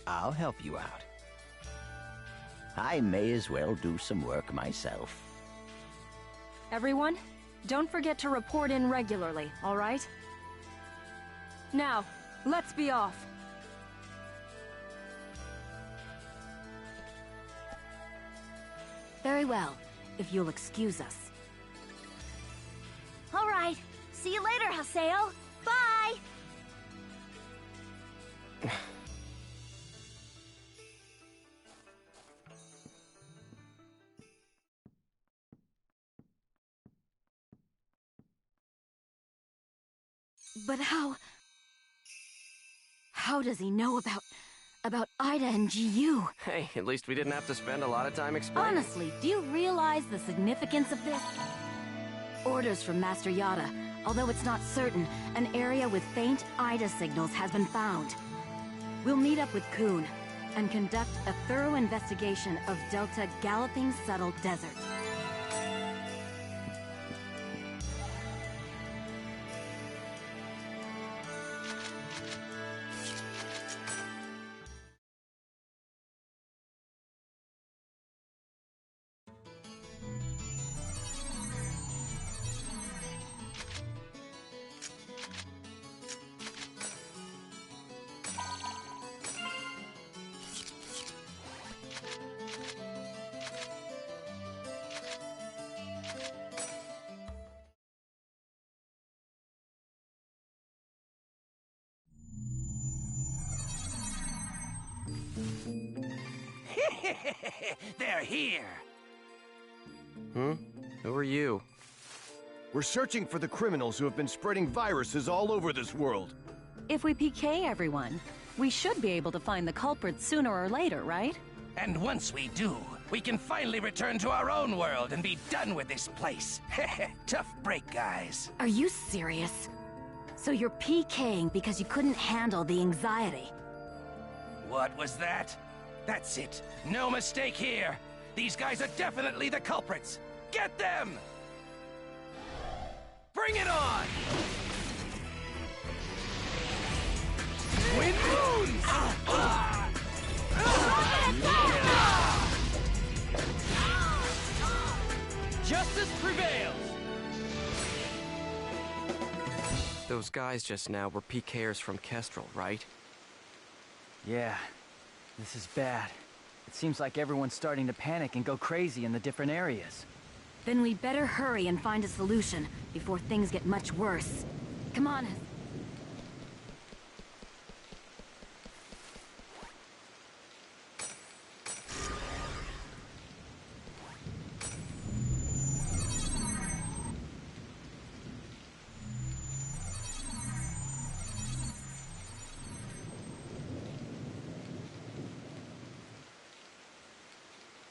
I'll help you out. I may as well do some work myself. Everyone, don't forget to report in regularly, all right? Now, let's be off. Very well, if you'll excuse us. All right. See you later, Haseo. Bye! But how does he know about Ida and GU? Hey, at least we didn't have to spend a lot of time explaining. Honestly, do you realize the significance of this? Orders from Master Yada. Although it's not certain, an area with faint Ida signals has been found. We'll meet up with Kuhn and conduct a thorough investigation of Delta Galloping Settled Desert. They're here. Hmm? Who are you? We're searching for the criminals who have been spreading viruses all over this world. If we PK everyone, we should be able to find the culprits sooner or later, right? And once we do, we can finally return to our own world and be done with this place. Tough break, guys. Are you serious? So you're PKing because you couldn't handle the anxiety? What was that? That's it. No mistake here. These guys are definitely the culprits. Get them! Bring it on! Wind moons! Justice prevails! Those guys just now were PKers from Kestrel, right? Yeah, this is bad. It seems like everyone's starting to panic and go crazy in the different areas. Then we better hurry and find a solution before things get much worse. Come on.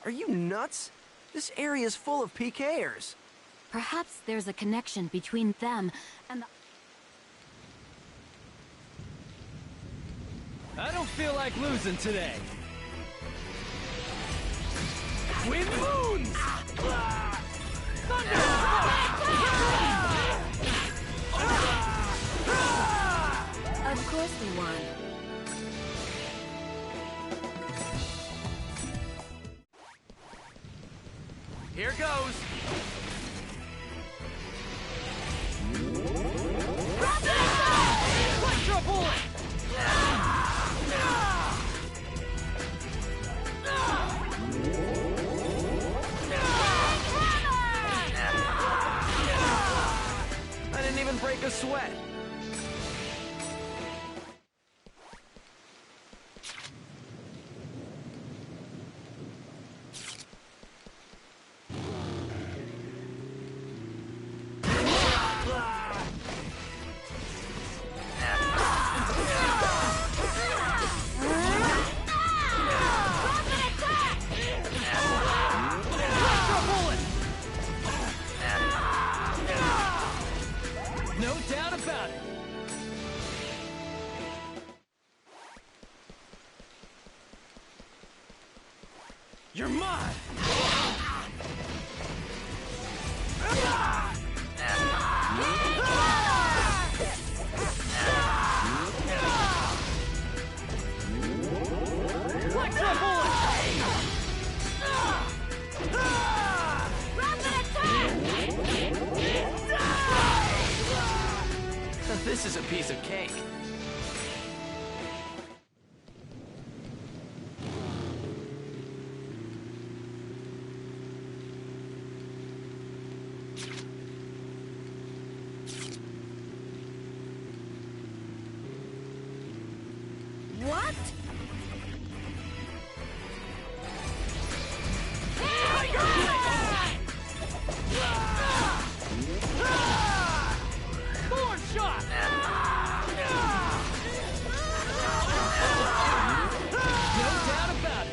Are you nuts? This area is full of PKers. Perhaps there's a connection between them and the... I don't feel like losing today. Wind moons! Of course they won. Here goes! Electro bullet! I didn't even break a sweat. No doubt about it. You're mine! Electro bullet! This is a piece of cake. What? Thorn shot! No doubt about it.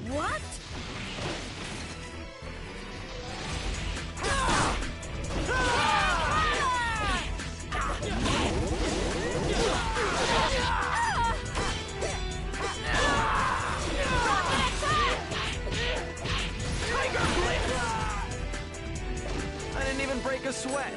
What? I didn't even break a sweat.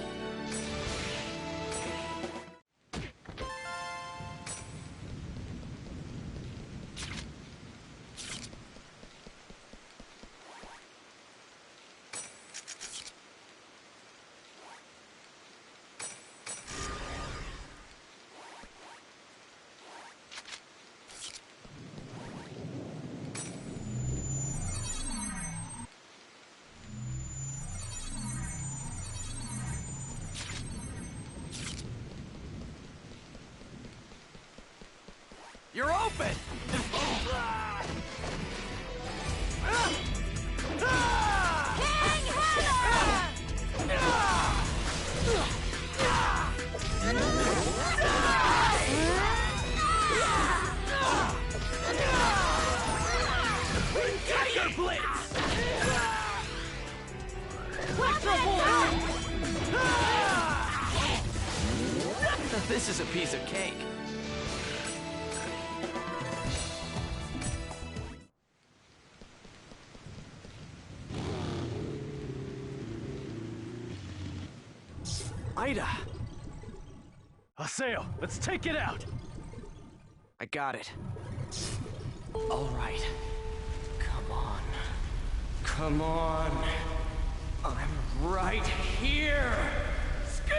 You're open! Tiger Blitz! This is a piece of cake. Ida! Haseo, let's take it out! I got it. All right. Come on. Come on. I'm right here! Skate!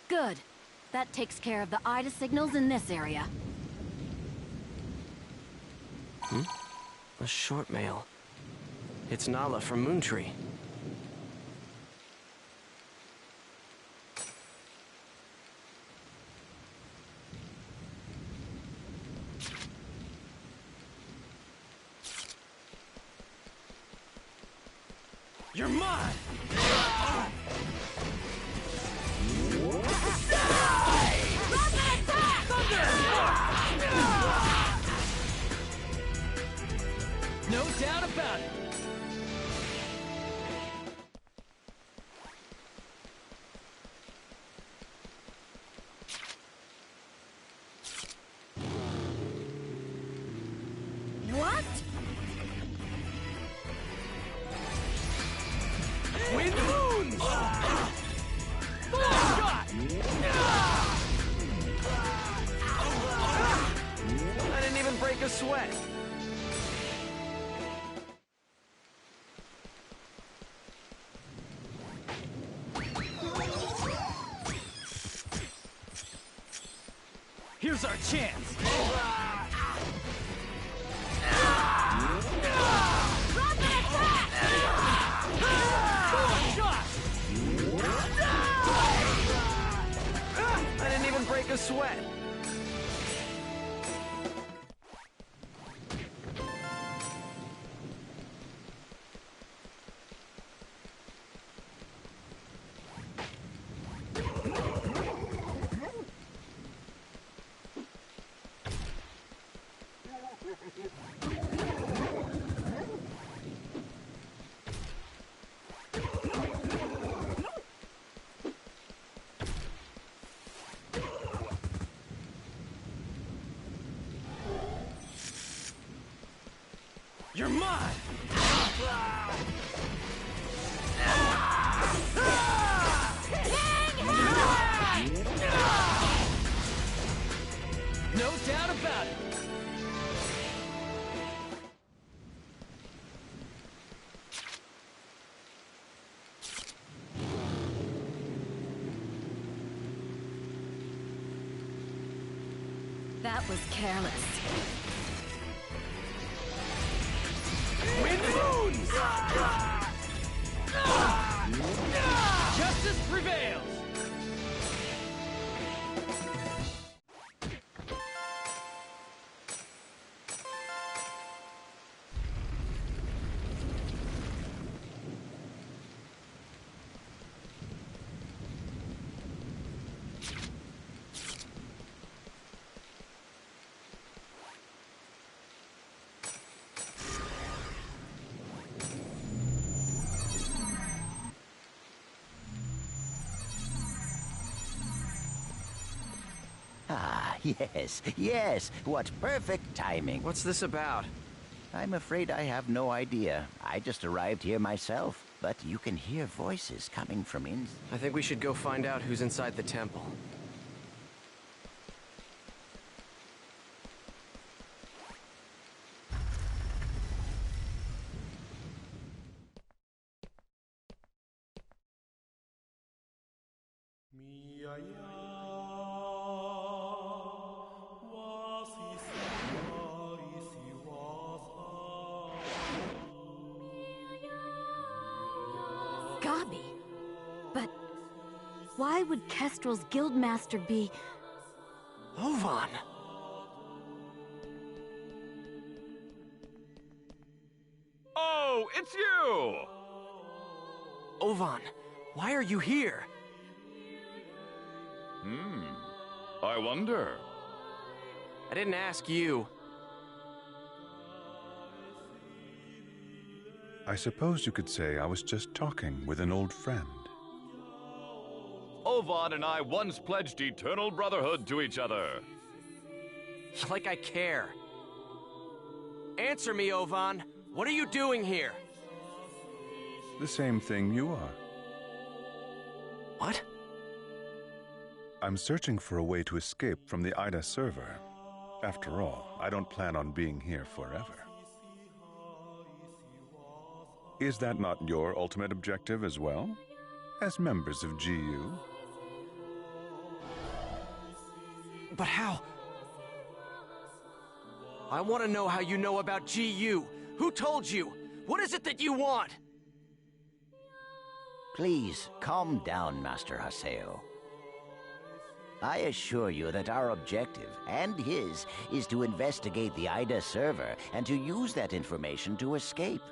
Good. That takes care of the Ida signals in this area. A short mail. It's Nala from Moontree. You're mine! No doubt about it! What? Wind moons! Full shot! I didn't even break a sweat. Here's our chance! I didn't even break a sweat. You're mine! No doubt about it! That was careless. Wind moons! Justice prevails! Ah, yes, yes. What perfect timing. What's this about? I'm afraid I have no idea. I just arrived here myself. But you can hear voices coming from in... I think we should go find out who's inside the temple. Gabi. But why would Kestrel's guildmaster be... Ovan! Oh, it's you! Ovan, why are you here? I wonder. I didn't ask you. I suppose you could say I was just talking with an old friend. Ovan and I once pledged eternal brotherhood to each other. Like I care. Answer me, Ovan. What are you doing here? The same thing you are. What? I'm searching for a way to escape from the Ida server. After all, I don't plan on being here forever. Is that not your ultimate objective as well? As members of GU? But how? I want to know how you know about GU. Who told you? What is it that you want? Please, calm down, Master Haseo. I assure you that our objective, and his, is to investigate the Ida server and to use that information to escape.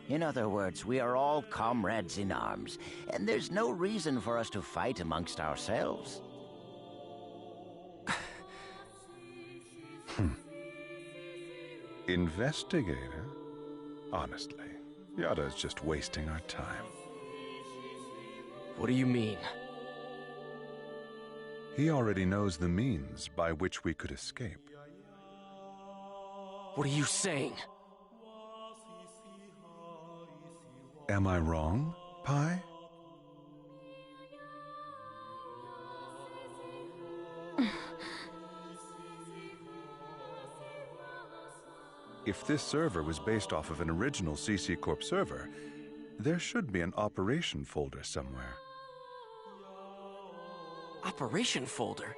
In other words, we are all comrades in arms, and there's no reason for us to fight amongst ourselves. Investigator? Honestly, Yada's just wasting our time. What do you mean? He already knows the means by which we could escape. What are you saying? Am I wrong, Pi? If this server was based off of an original CC Corp server, there should be an operation folder somewhere. Operation folder?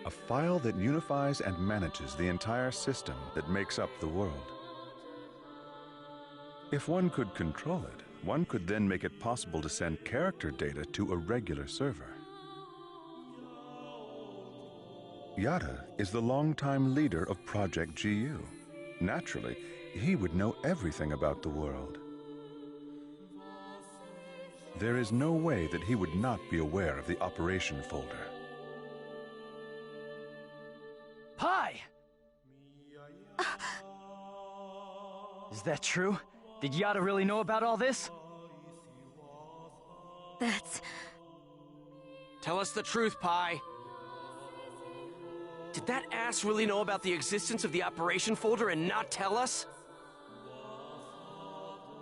A file that unifies and manages the entire system that makes up the world. If one could control it, one could then make it possible to send character data to a regular server. Yada is the longtime leader of Project GU. Naturally, he would know everything about the world. There is no way that he would not be aware of the operation folder. Pi! Is that true? Did Yada really know about all this? That's... Tell us the truth, Pi. Did that ass really know about the existence of the operation folder and not tell us?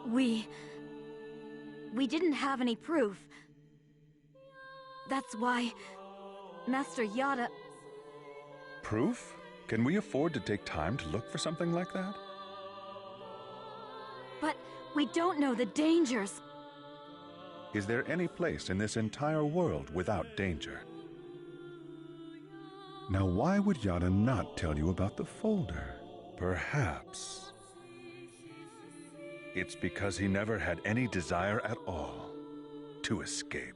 We didn't have any proof. That's why Master Yada... Proof? Can we afford to take time to look for something like that? But we don't know the dangers. Is there any place in this entire world without danger? Now why would Yada not tell you about the folder? Perhaps it's because he never had any desire at all to escape.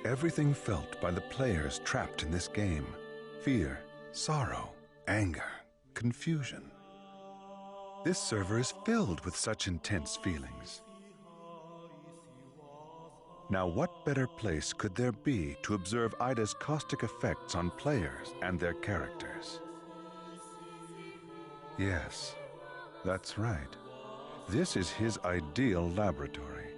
Everything felt by the players trapped in this game: fear, sorrow, anger, confusion. This server is filled with such intense feelings. Now, what better place could there be to observe Ida's caustic effects on players and their characters? Yes, that's right. This is his ideal laboratory.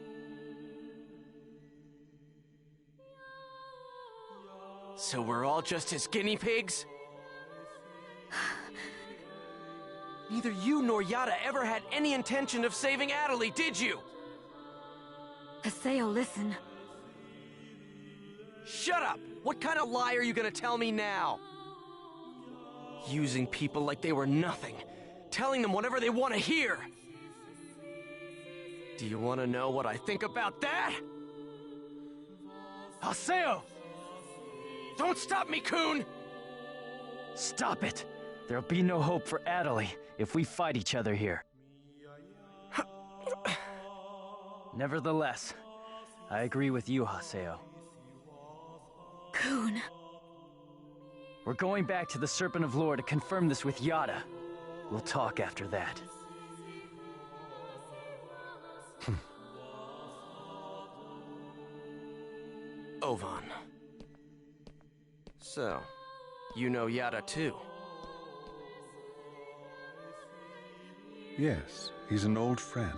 So we're all just his guinea pigs? Neither you nor Yada ever had any intention of saving Adelie, did you? Haseo, listen. Shut up! What kind of lie are you gonna tell me now? Using people like they were nothing. Telling them whatever they want to hear. Do you want to know what I think about that? Haseo! Don't stop me, Coon! Stop it! There'll be no hope for Adelie if we fight each other here. Nevertheless, I agree with you, Haseo. Coon. We're going back to the Serpent of Lore to confirm this with Yada. We'll talk after that. Ovan. So, you know Yada too? Yes, he's an old friend.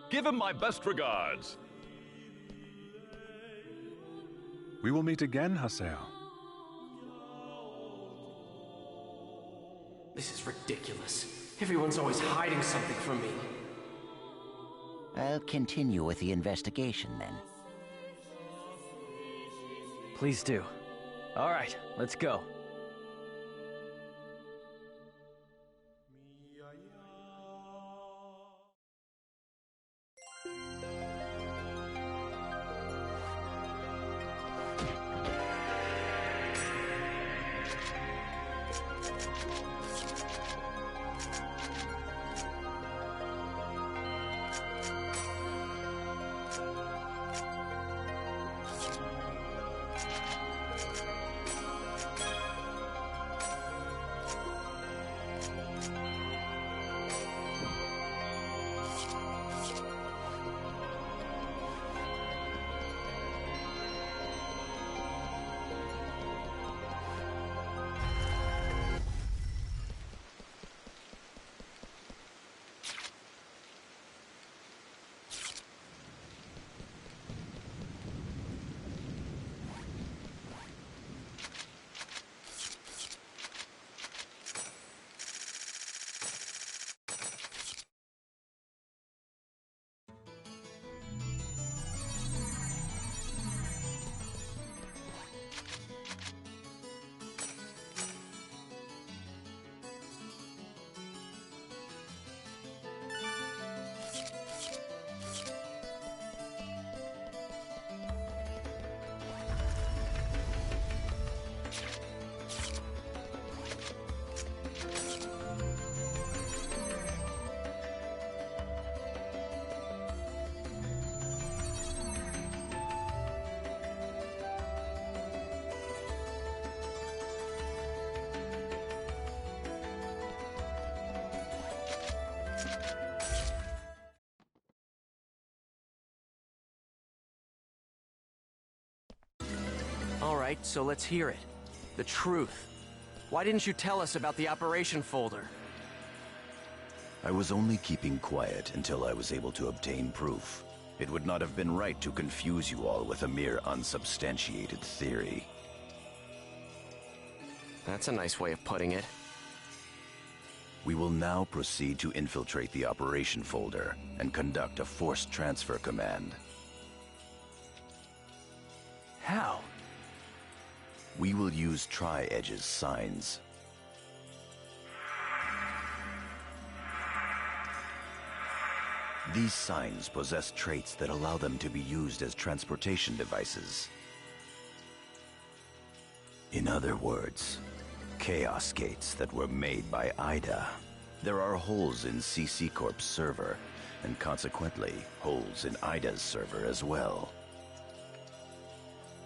Give him my best regards. We will meet again, Haseo. This is ridiculous. Everyone's always hiding something from me. I'll continue with the investigation then. Please do. All right, let's go. All right, so let's hear it. The truth. Why didn't you tell us about the operation folder? I was only keeping quiet until I was able to obtain proof. It would not have been right to confuse you all with a mere unsubstantiated theory. That's a nice way of putting it. We will now proceed to infiltrate the operation folder and conduct a forced transfer command. How? We will use Tri-Edge's signs. These signs possess traits that allow them to be used as transportation devices. In other words, chaos gates that were made by Ida. There are holes in CC Corp's server, and consequently, holes in Ida's server as well.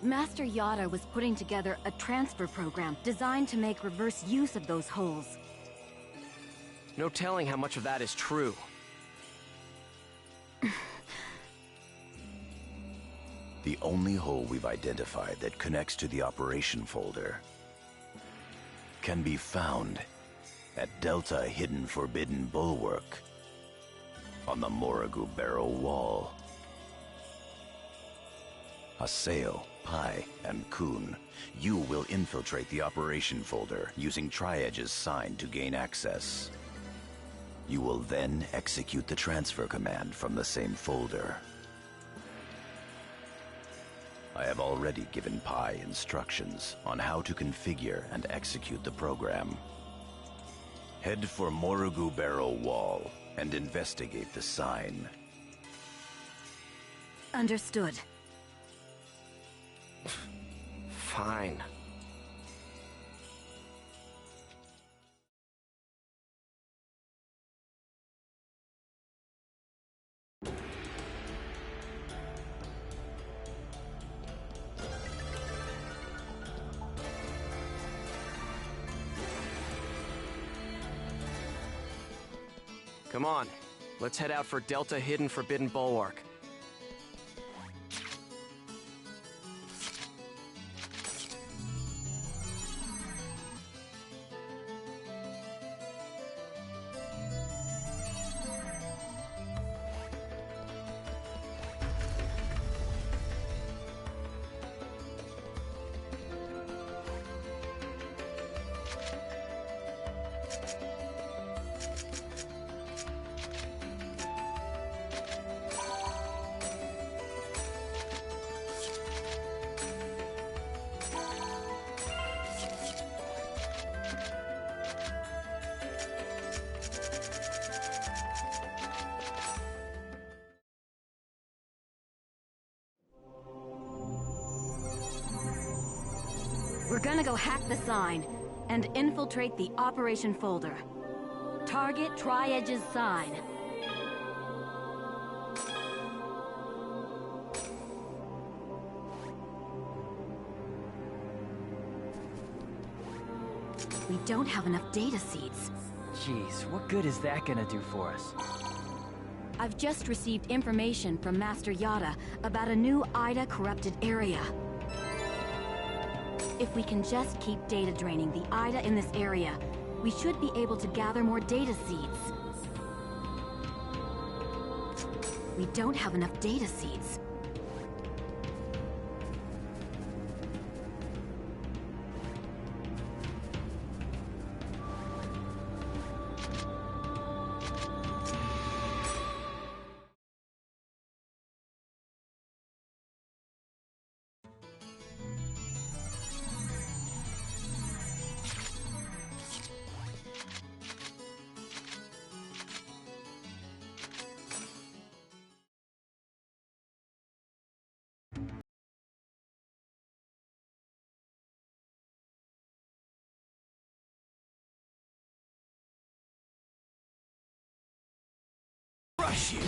Master Yada was putting together a transfer program designed to make reverse use of those holes. No telling how much of that is true. The only hole we've identified that connects to the operation folder can be found at Delta Hidden Forbidden Bulwark on the Morrigu Barrow Wall. Haseo, Pai, and Kun, you will infiltrate the operation folder using Tri-Edge's sign to gain access. You will then execute the transfer command from the same folder. I have already given Pai instructions on how to configure and execute the program. Head for Morrigu Barrow Wall and investigate the sign. Understood. Fine. Come on, let's head out for Delta Hidden Forbidden Bulwark. We're gonna go hack the sign and infiltrate the operation folder. Target Tri-Edge's sign. We don't have enough data seeds. Jeez, what good is that gonna do for us? I've just received information from Master Yada about a new Ida corrupted area. If we can just keep data draining the Ida in this area, we should be able to gather more data seeds. We don't have enough data seeds. Crush you!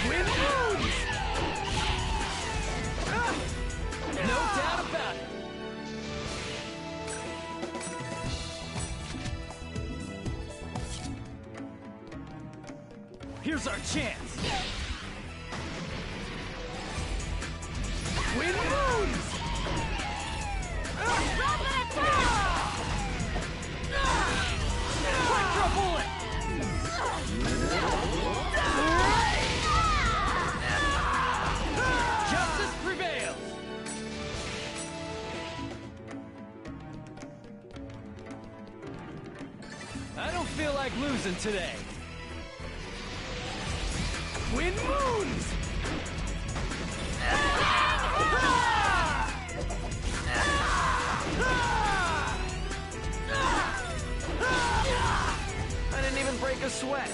Wind moves! No doubt about it! Here's our chance! Wind moves! Electro bullet! Justice prevails! I don't feel like losing today. Wind moons! I didn't even break a sweat.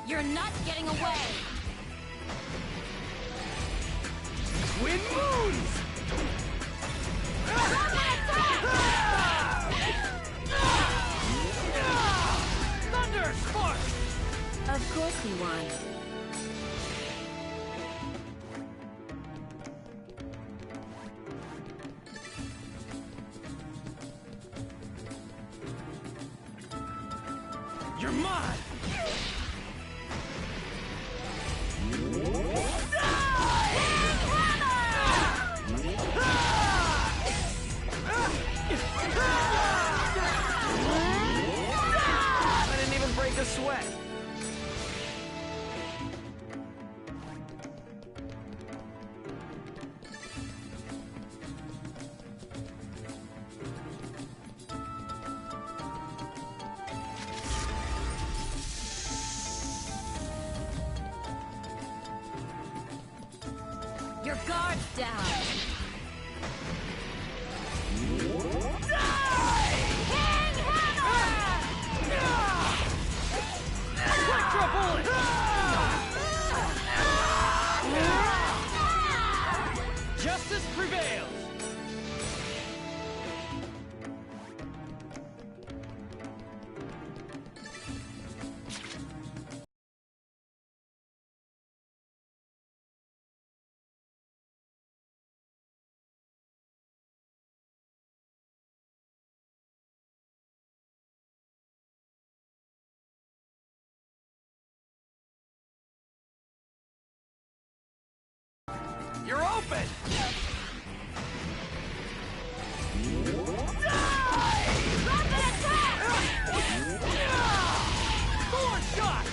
You're not getting away! Twin moons! Thunder spark! Of course he won. You're mine! I didn't even break a sweat. Your guard's down. Electro bullet! Justice prevails! You're open! Thorn shot!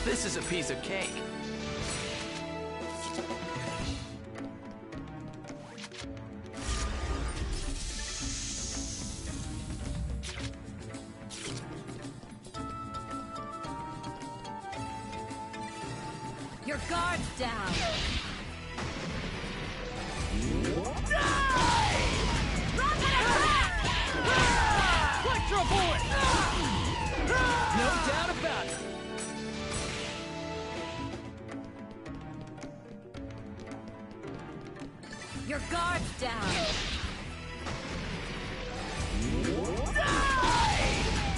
This is a piece of cake. Your guard's down. Electro bullet! No doubt about it! Your guard's down.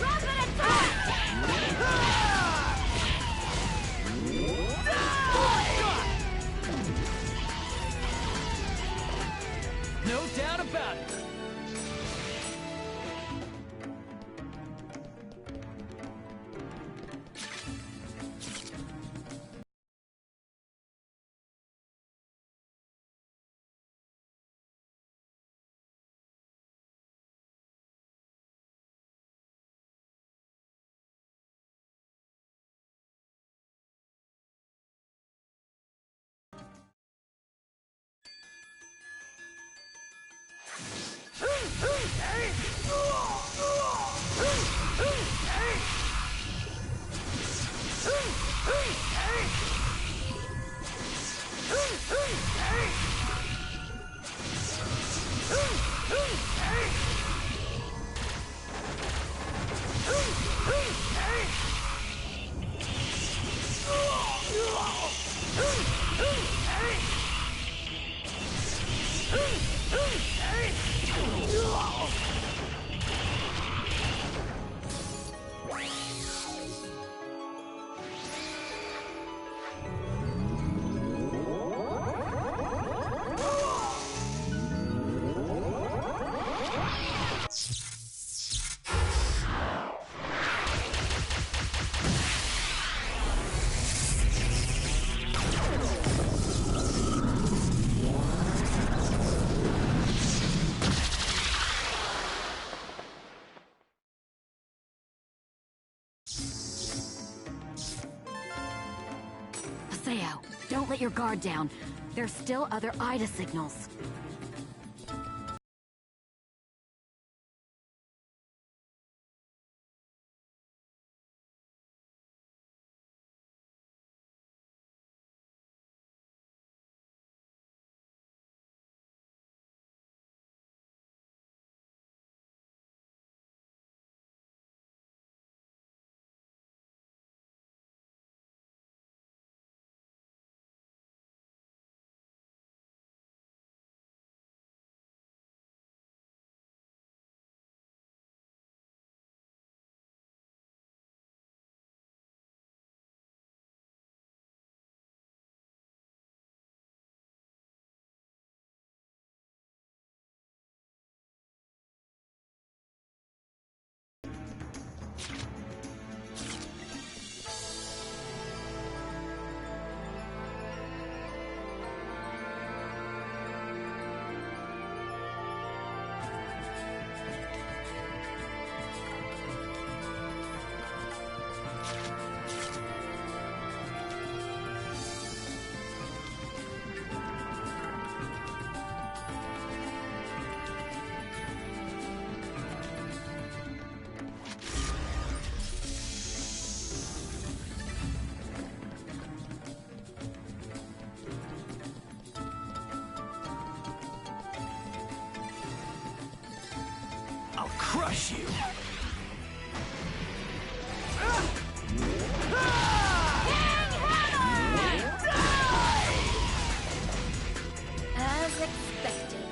Rapid attack! No doubt about it! Don't let your guard down. There's still other Ida signals. I'll crush you! As expected.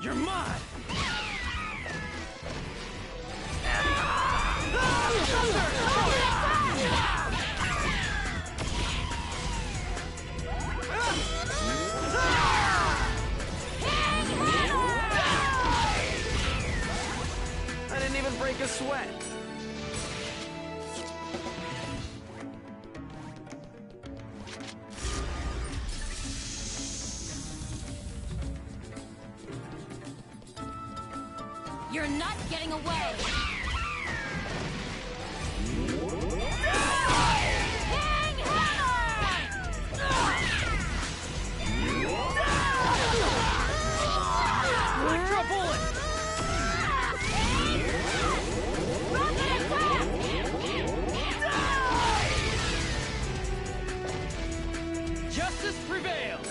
You're mine! You're not getting away! King Hammer! Electro bullet! Justice prevails!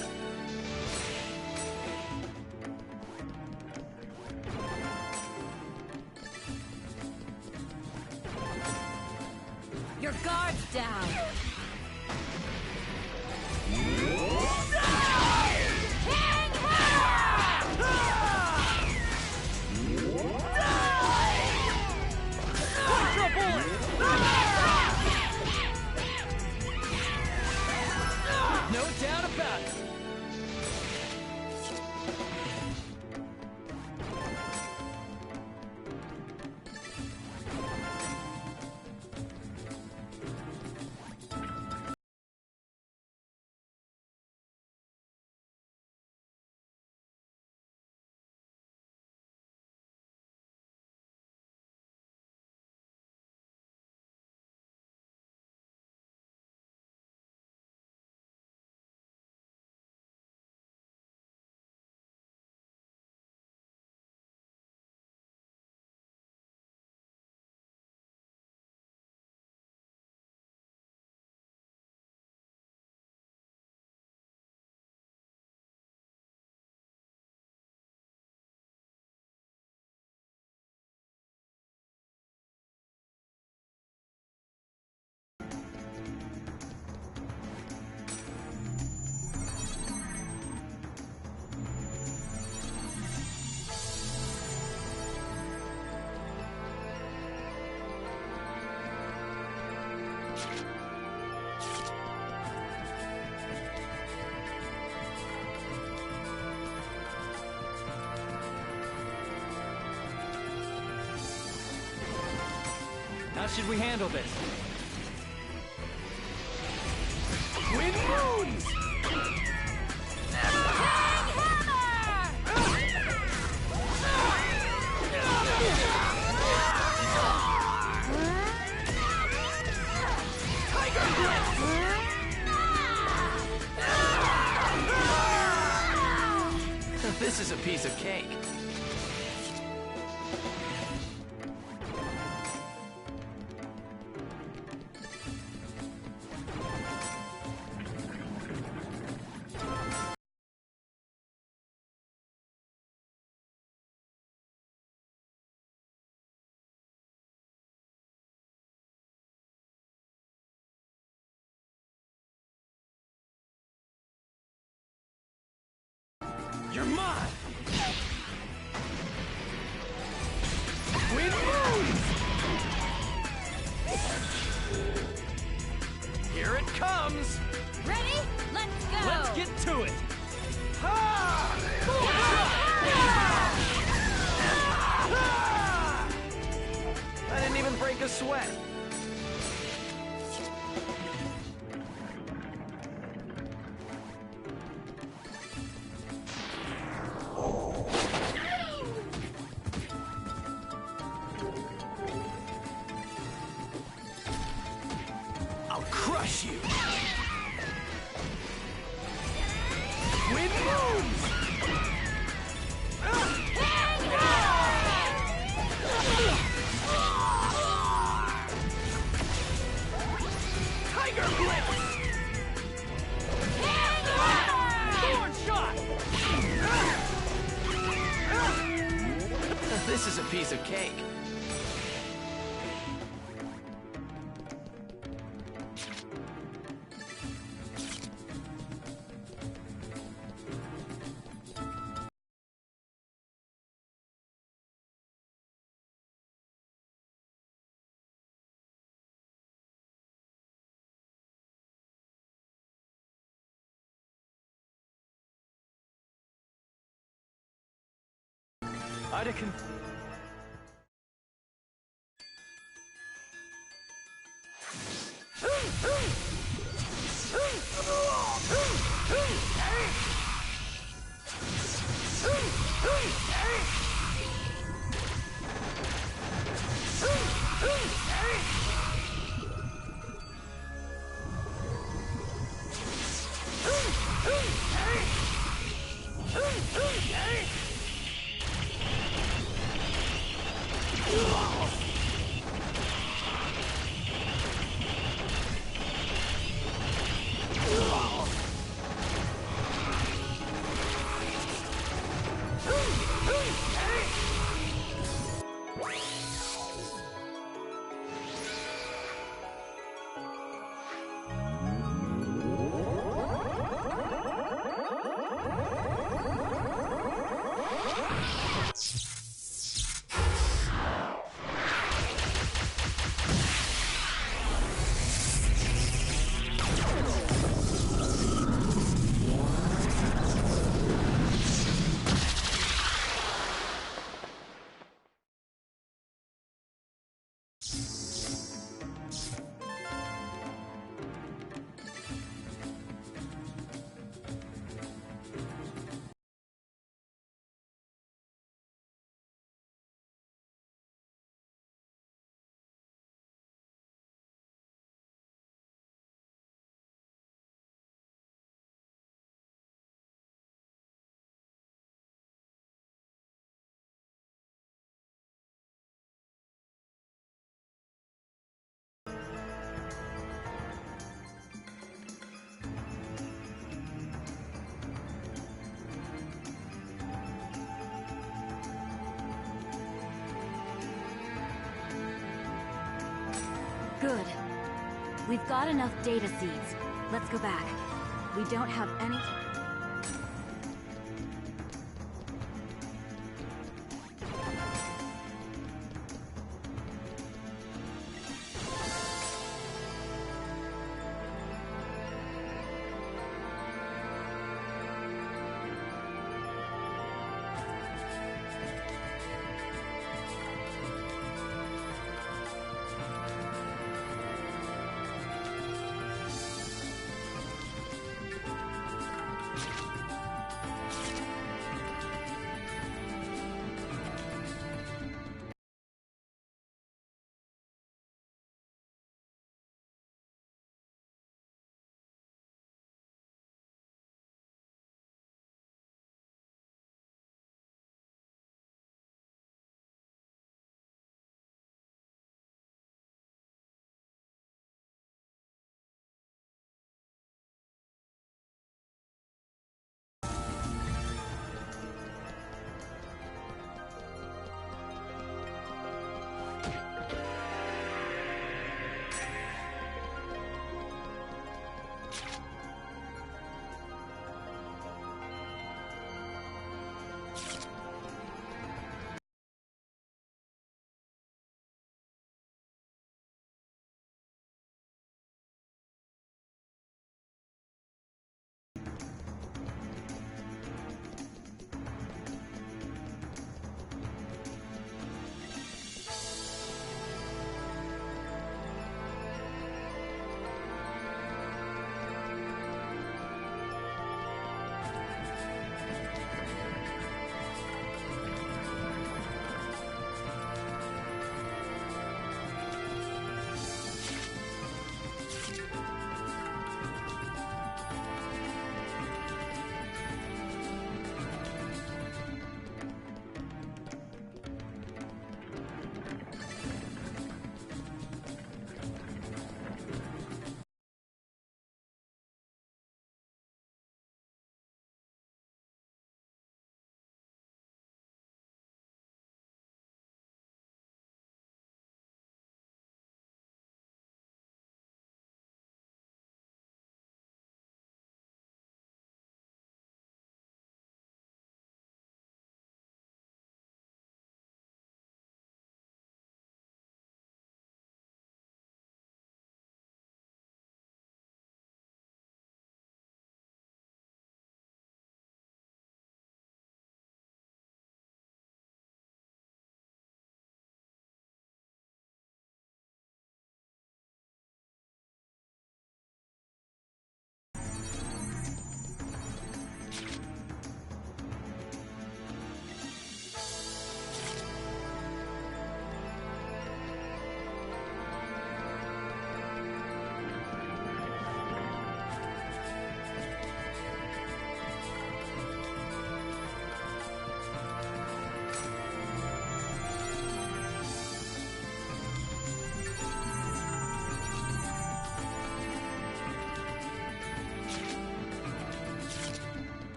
Your guard's down! Electro bullet! No doubt about it! How should we handle this? Wind moons! Tiger Blitz! This is a piece of cake. You're mine! Wind moons! Here it comes! Ready? Let's go! Let's get to it! Ha! I didn't even break a sweat. I'll crush you! Wind moons! Tiger Blitz! Thorn shot! This is a piece of cake. Ida can... Good. We've got enough data seeds. Let's go back. We don't have any...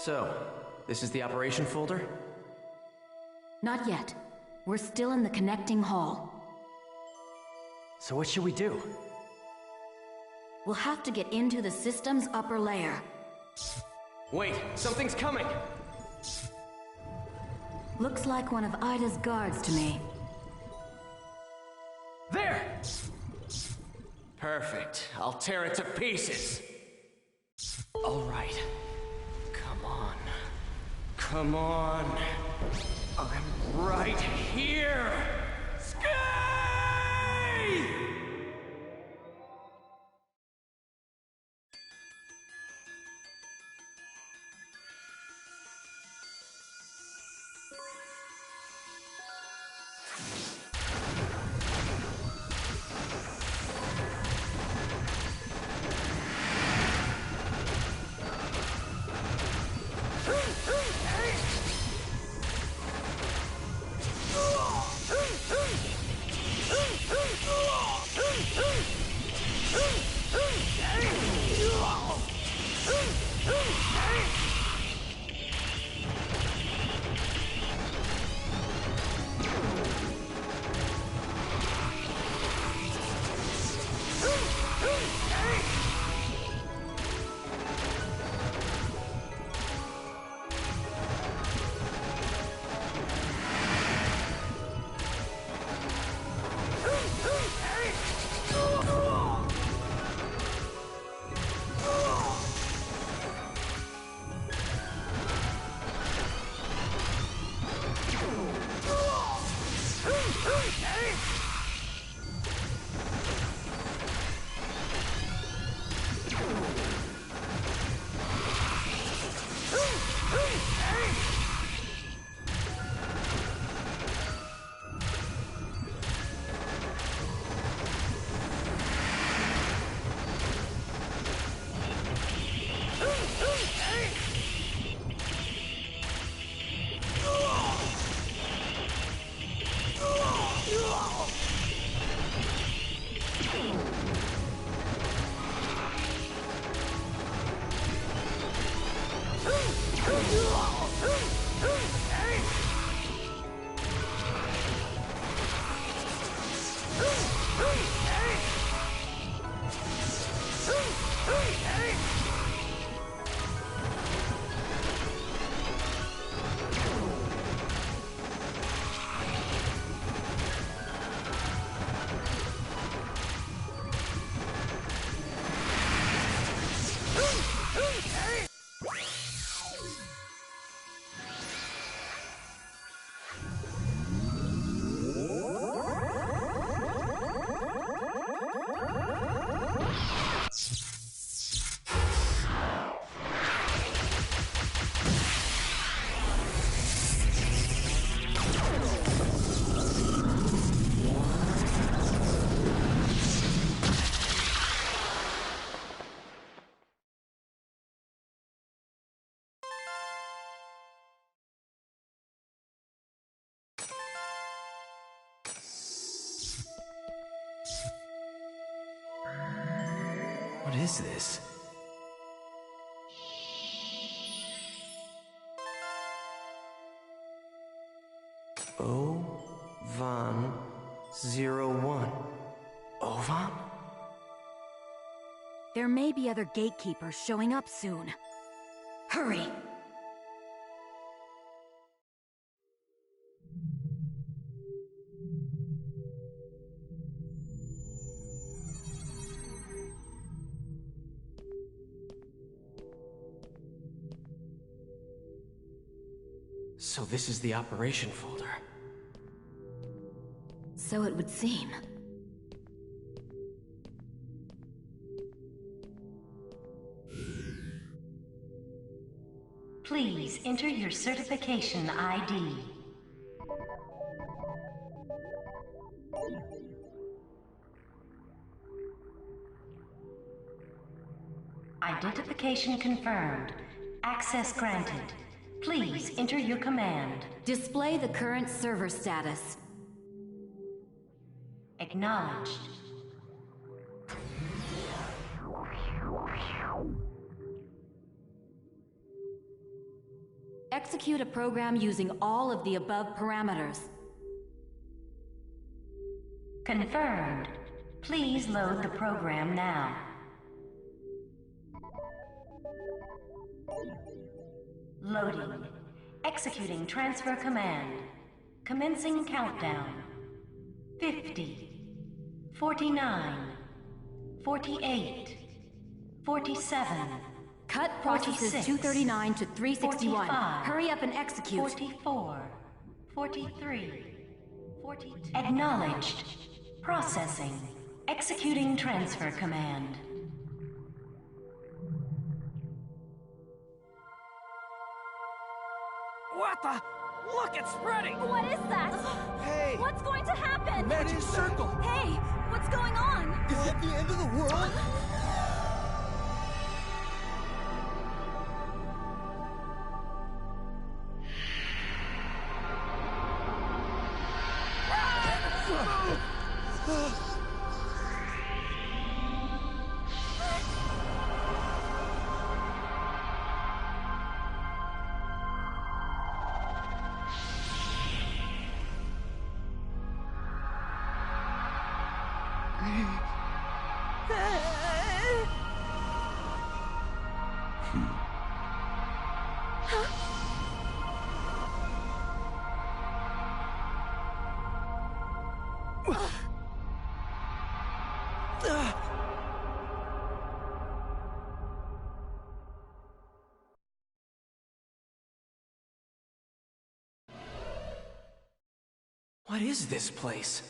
So, this is the operation folder? Not yet. We're still in the connecting hall. So what should we do? We'll have to get into the system's upper layer. Wait, something's coming! Looks like one of Ida's guards to me. There! Perfect. I'll tear it to pieces. All right. Come on. Come on. I'm right here! Skate! What is this? O-Van-01. Ovan? There may be other gatekeepers showing up soon. Hurry! So this is the operation folder. So it would seem. Please enter your certification ID. Identification confirmed. Access granted. Please enter your command. Display the current server status. Acknowledged. Execute a program using all of the above parameters. Confirmed. Please load the program now. Loading. Executing transfer command. Commencing countdown. 50. 49. 48. 47. Cut processes 239 to 361. 45, Hurry up and execute. 44. 43. 42. Acknowledged. Processing. Executing transfer command. What the? Look, it's spreading! What is that? Hey! What's going to happen? Magic circle! Hey, what's going on? Is it the end of the world? What is this place?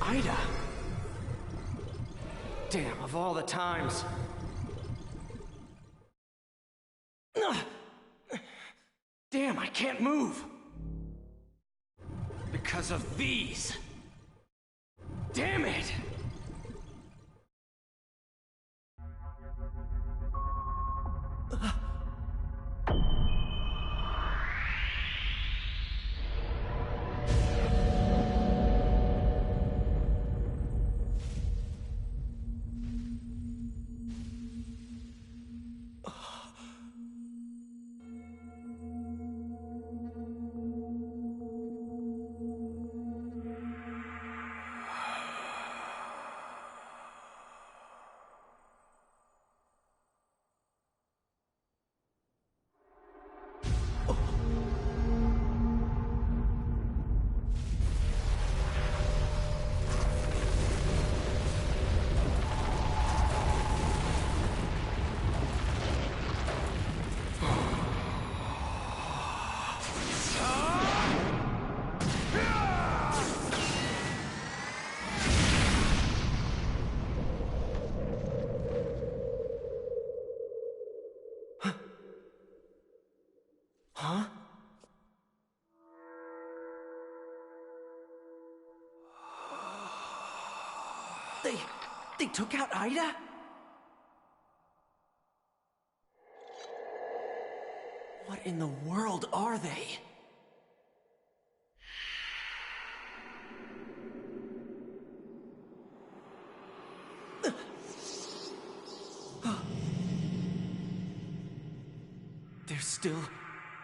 Ida! Damn, of all the times. Damn, I can't move! Because of these! Damn it! Huh? They took out Ida? What in the world are they? There's still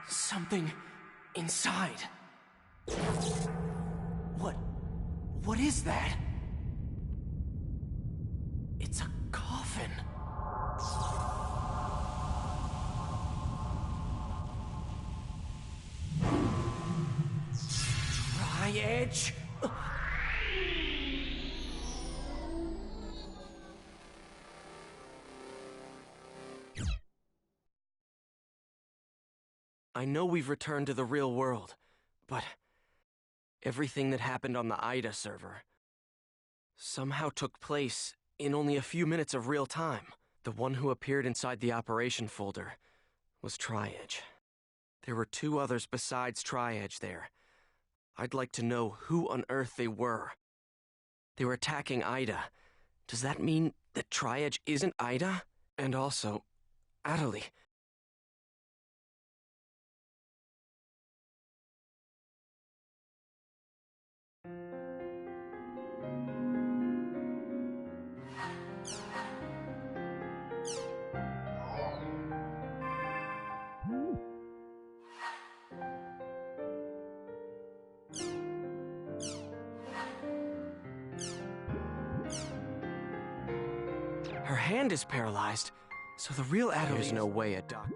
something inside. What is that? It's a coffin. Tri-Edge? I know we've returned to the real world, but everything that happened on the Ida server somehow took place in only a few minutes of real time. The one who appeared inside the operation folder was Tri-Edge. There were two others besides Tri-Edge there. I'd like to know who on earth they were. They were attacking Ida. Does that mean that Tri-Edge isn't Ida? And also, Adelie. Her hand is paralyzed, so the real Ada... There's no way a doc...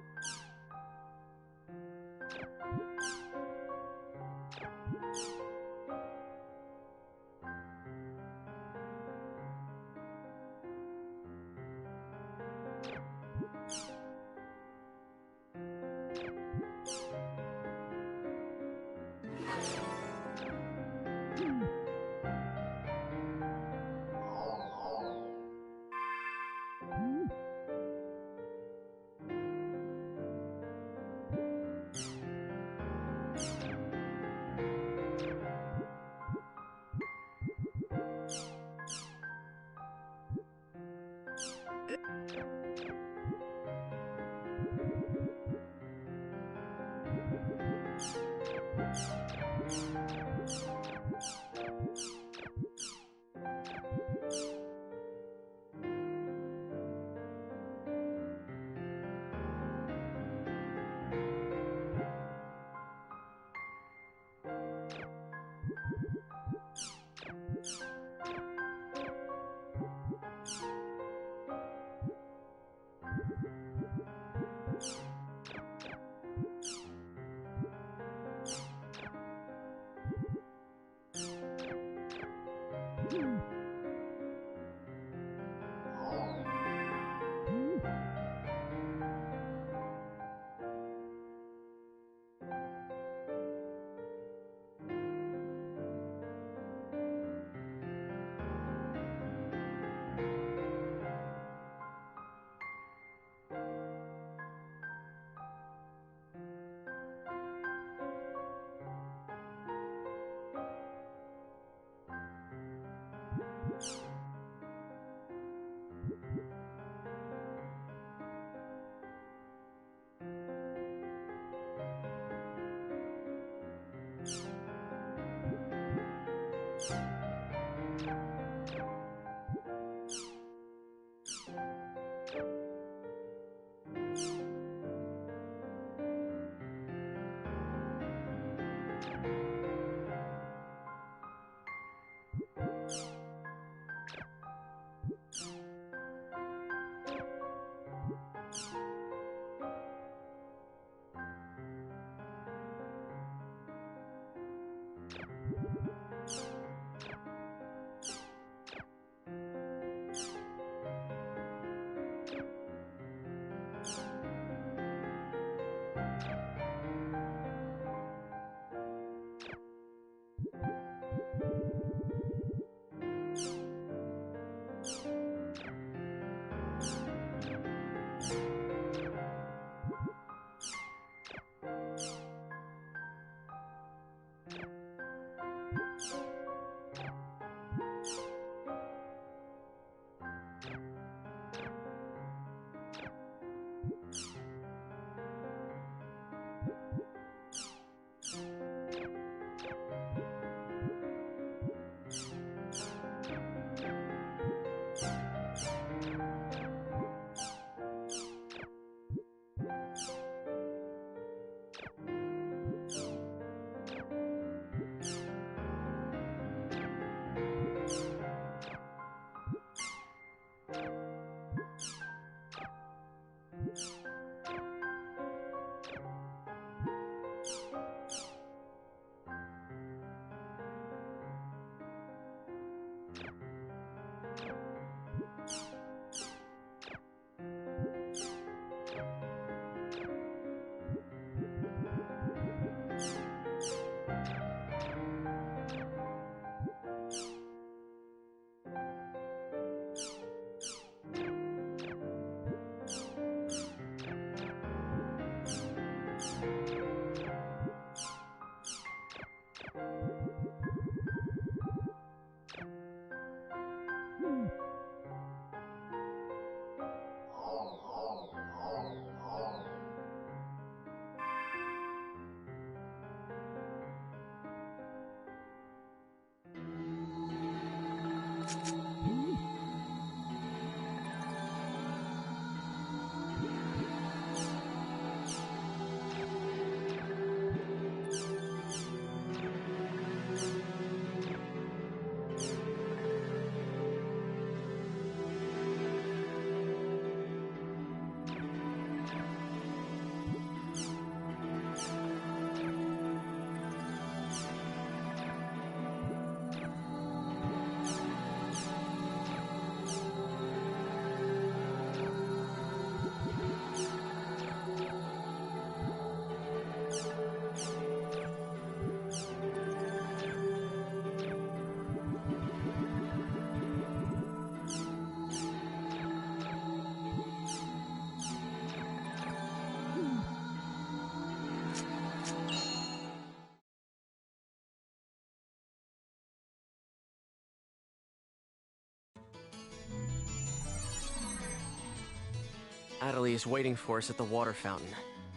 Adderley is waiting for us at the water fountain,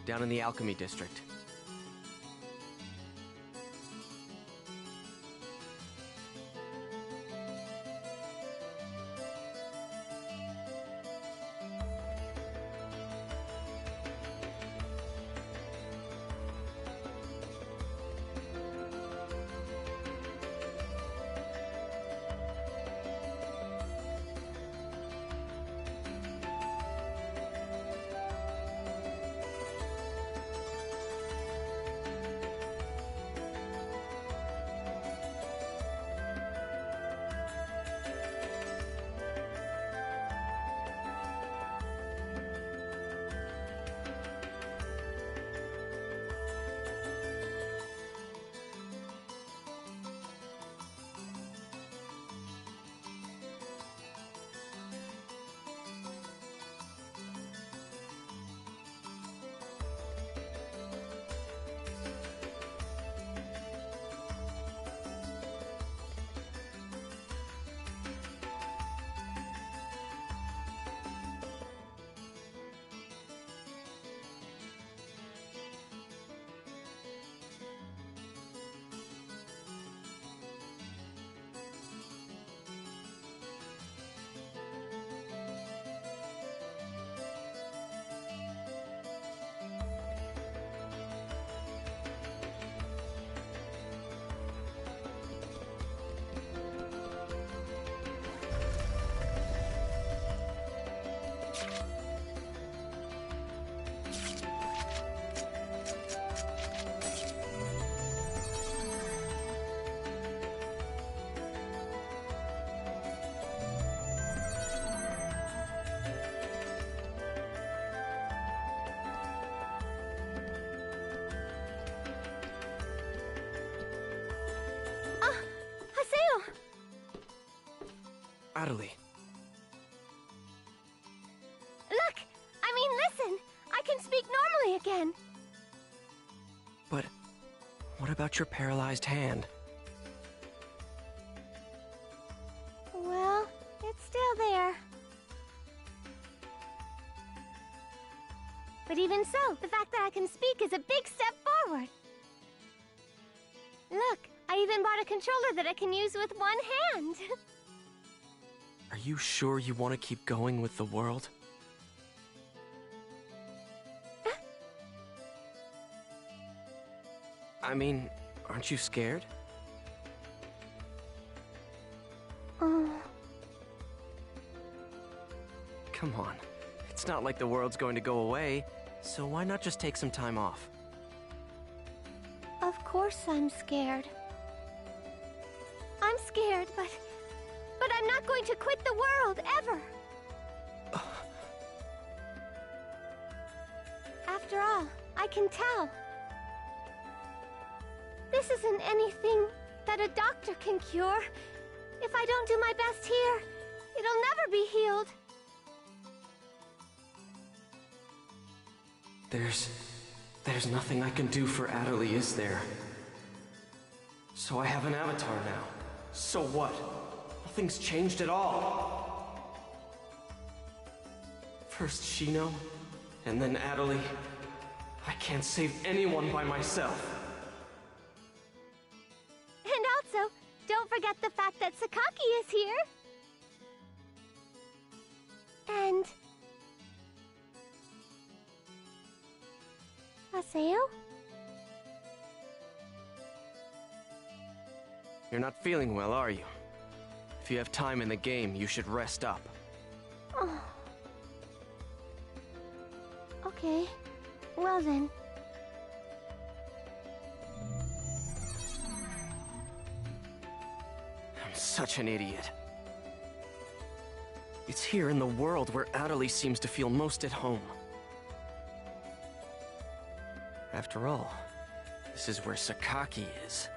down in the Alchemy District. Adderley. Look! I mean, listen! I can speak normally again! But what about your paralyzed hand? Well, it's still there. But even so, the fact that I can speak is a big step forward. Look, I even bought a controller that I can use with one hand. Are you sure you want to keep going with the world? I mean, aren't you scared? Oh. Come on. It's not like the world's going to go away, so why not just take some time off? Of course I'm scared. I'm scared, but I'm not going to quit the world, ever! After all, I can tell. This isn't anything that a doctor can cure. If I don't do my best here, it'll never be healed. There's nothing I can do for Adderley, is there? So I have an avatar now. So what? Nothing's changed at all. First Shino, and then Adderley. I can't save anyone by myself. And also, don't forget the fact that Sakaki is here. And Haseo? You're not feeling well, are you? If you have time in the game, you should rest up. Oh. Okay. Well then. I'm such an idiot. It's here in the world where Adderley seems to feel most at home. After all, this is where Sakaki is.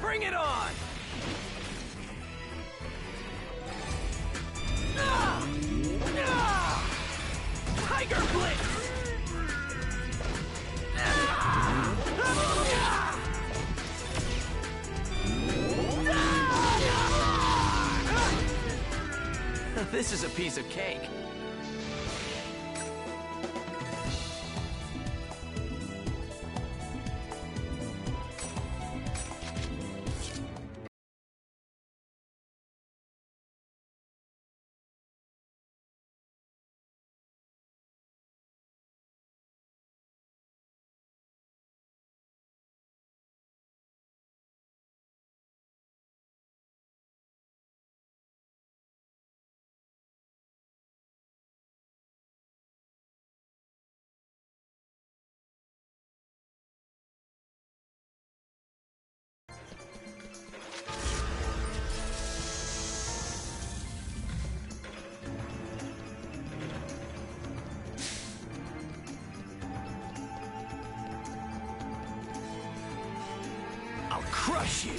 Bring it on! Tiger Blitz! This is a piece of cake. I'll crush you!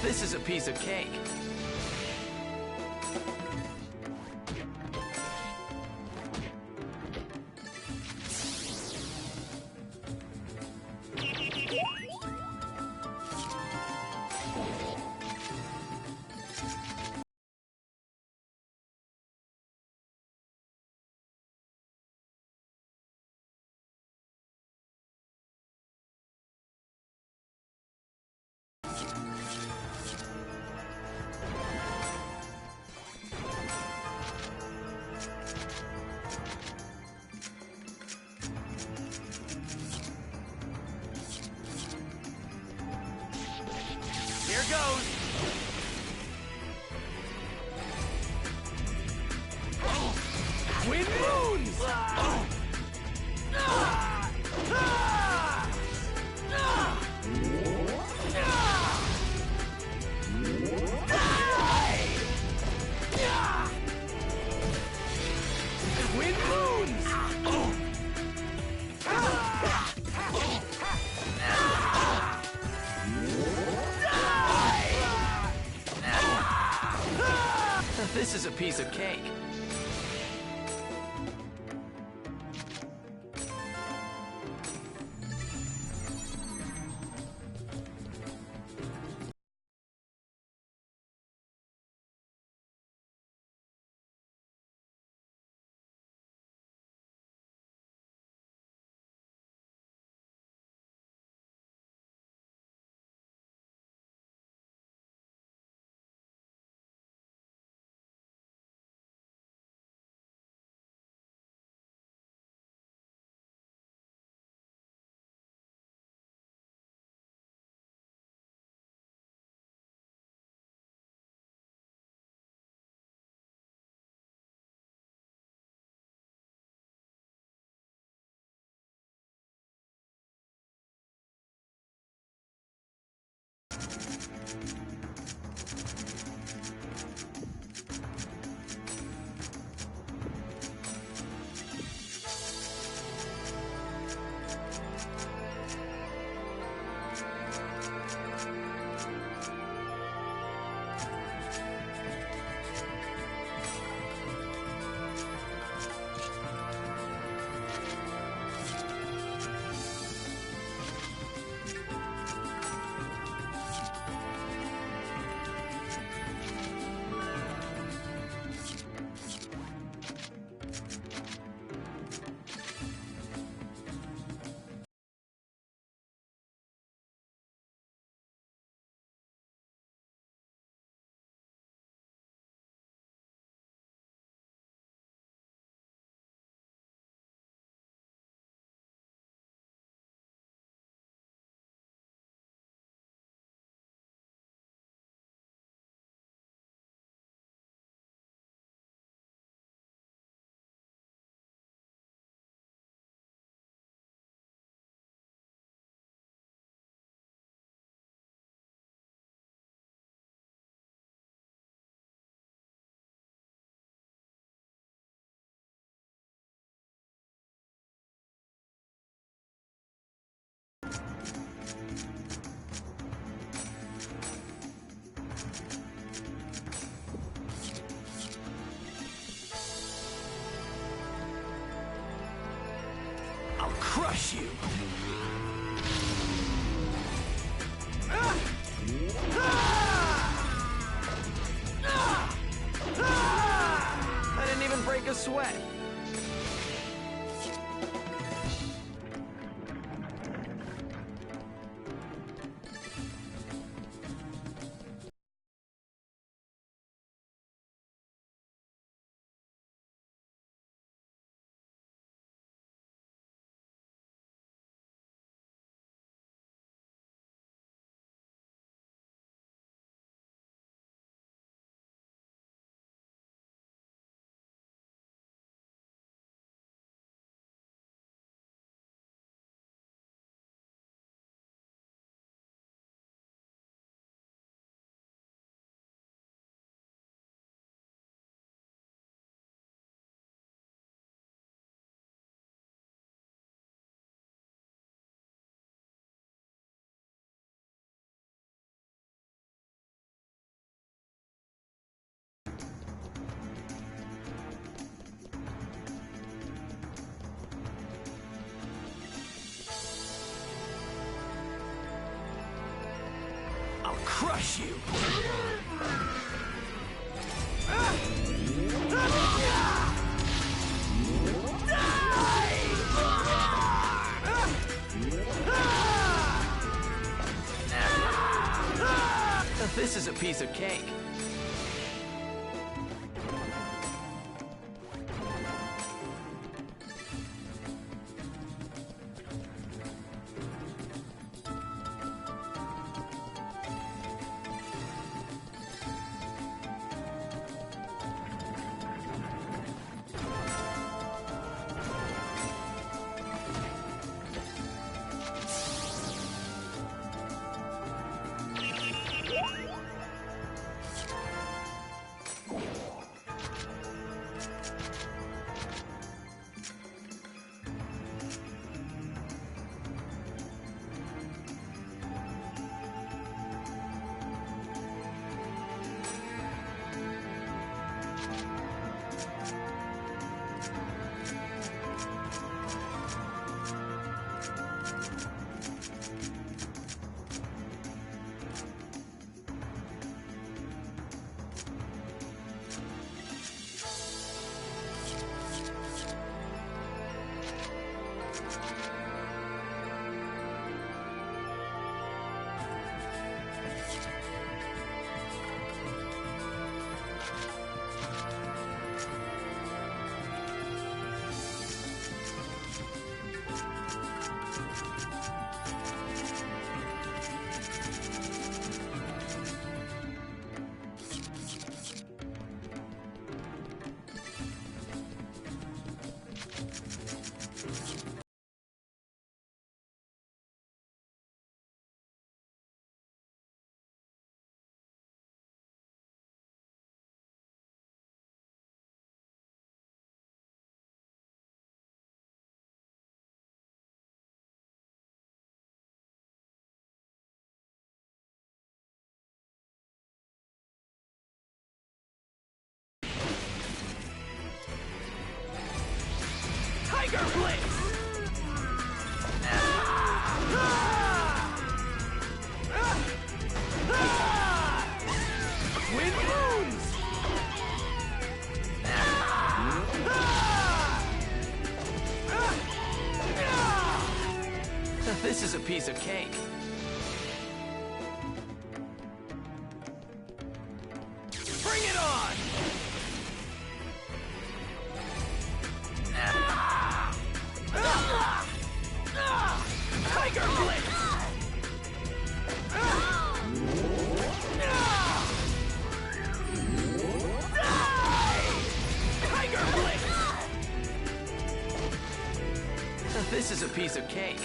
This is a piece of cake. Here goes! Wind moons! Wind moons! This is a piece of cake. I'll crush you! I didn't even break a sweat! I'll crush you! This is a piece of cake. Tiger Blitz! Twin Moons! This is a piece of cake. Bring it on! Tiger Blitz! Tiger Blitz! This is a piece of cake.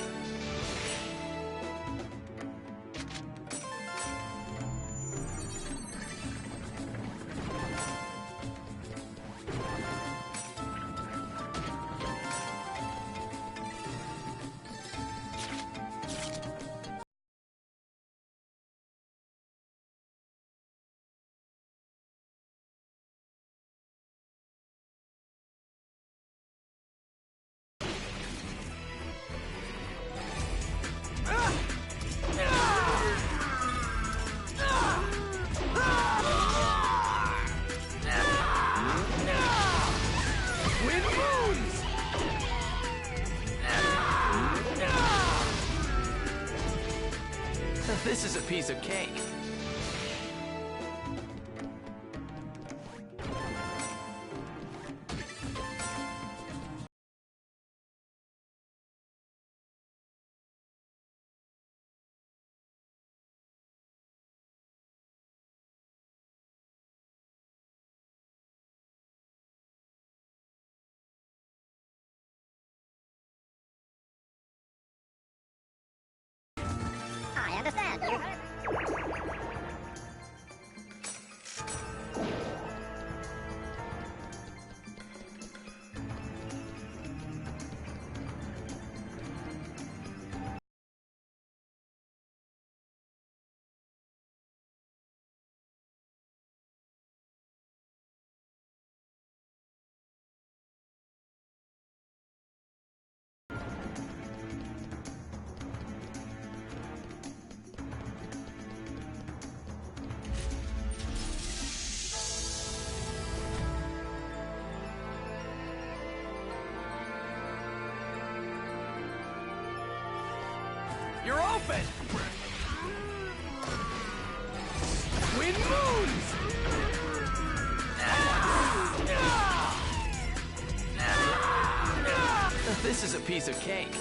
This is a piece of cake. I understand. You're open! Wind moons! This is a piece of cake.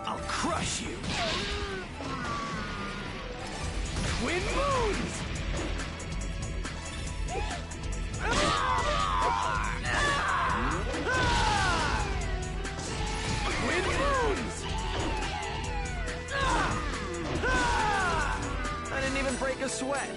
I'll crush you! Twin moons! Twin moons! I didn't even break a sweat.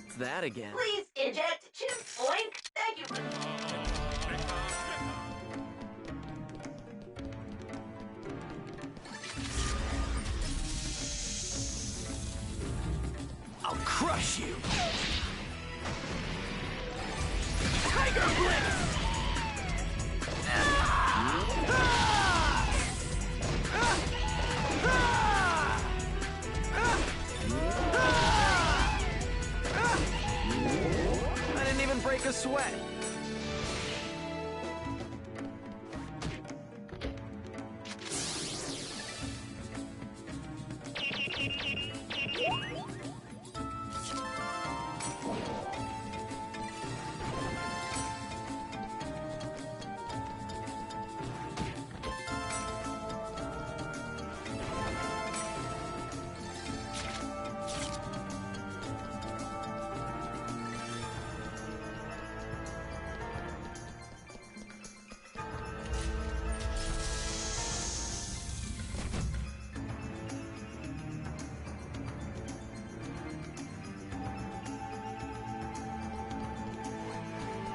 It's that again. Please eject Chimp Oink. Thank you. I'll crush you! Tiger Blitz! I didn't even break a sweat.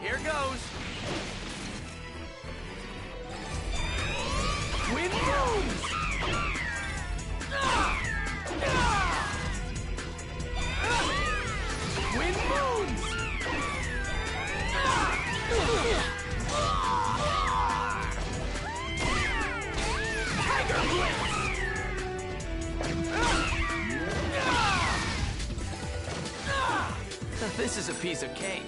Here goes. Wind moves. Wind moves. Tiger Blitz. This is a piece of cake.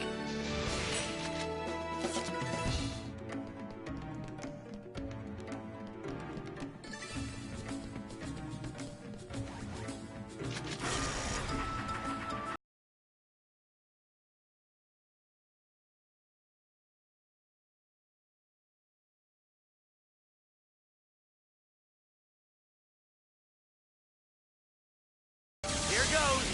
Here goes.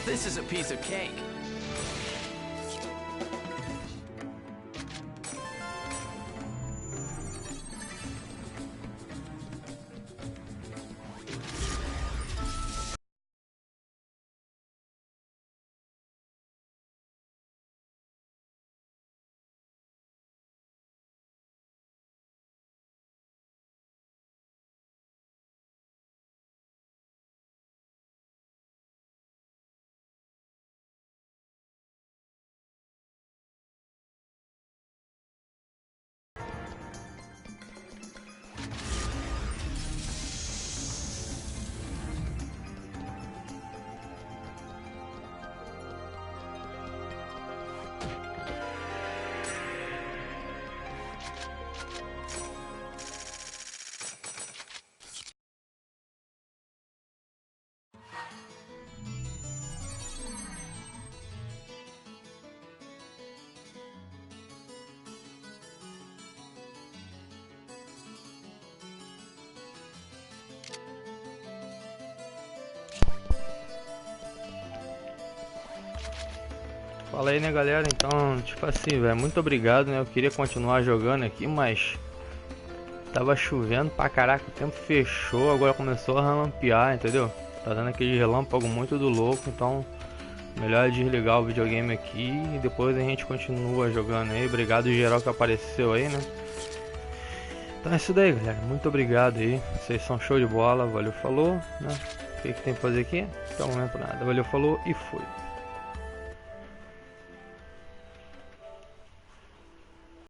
This is a piece of cake. Fala aí, né, galera? Então, tipo assim, velho, muito obrigado, né? Eu queria continuar jogando aqui, mas tava chovendo pra caraca, o tempo fechou, agora começou a relampear, entendeu? Tá dando aquele relâmpago muito do louco, então melhor desligar o videogame aqui e depois a gente continua jogando aí. Obrigado geral que apareceu aí, né? Então é isso daí, galera. Muito obrigado aí. Vocês são show de bola. Valeu, falou, né? O que tem pra fazer aqui? Até o momento nada. Valeu, falou e fui.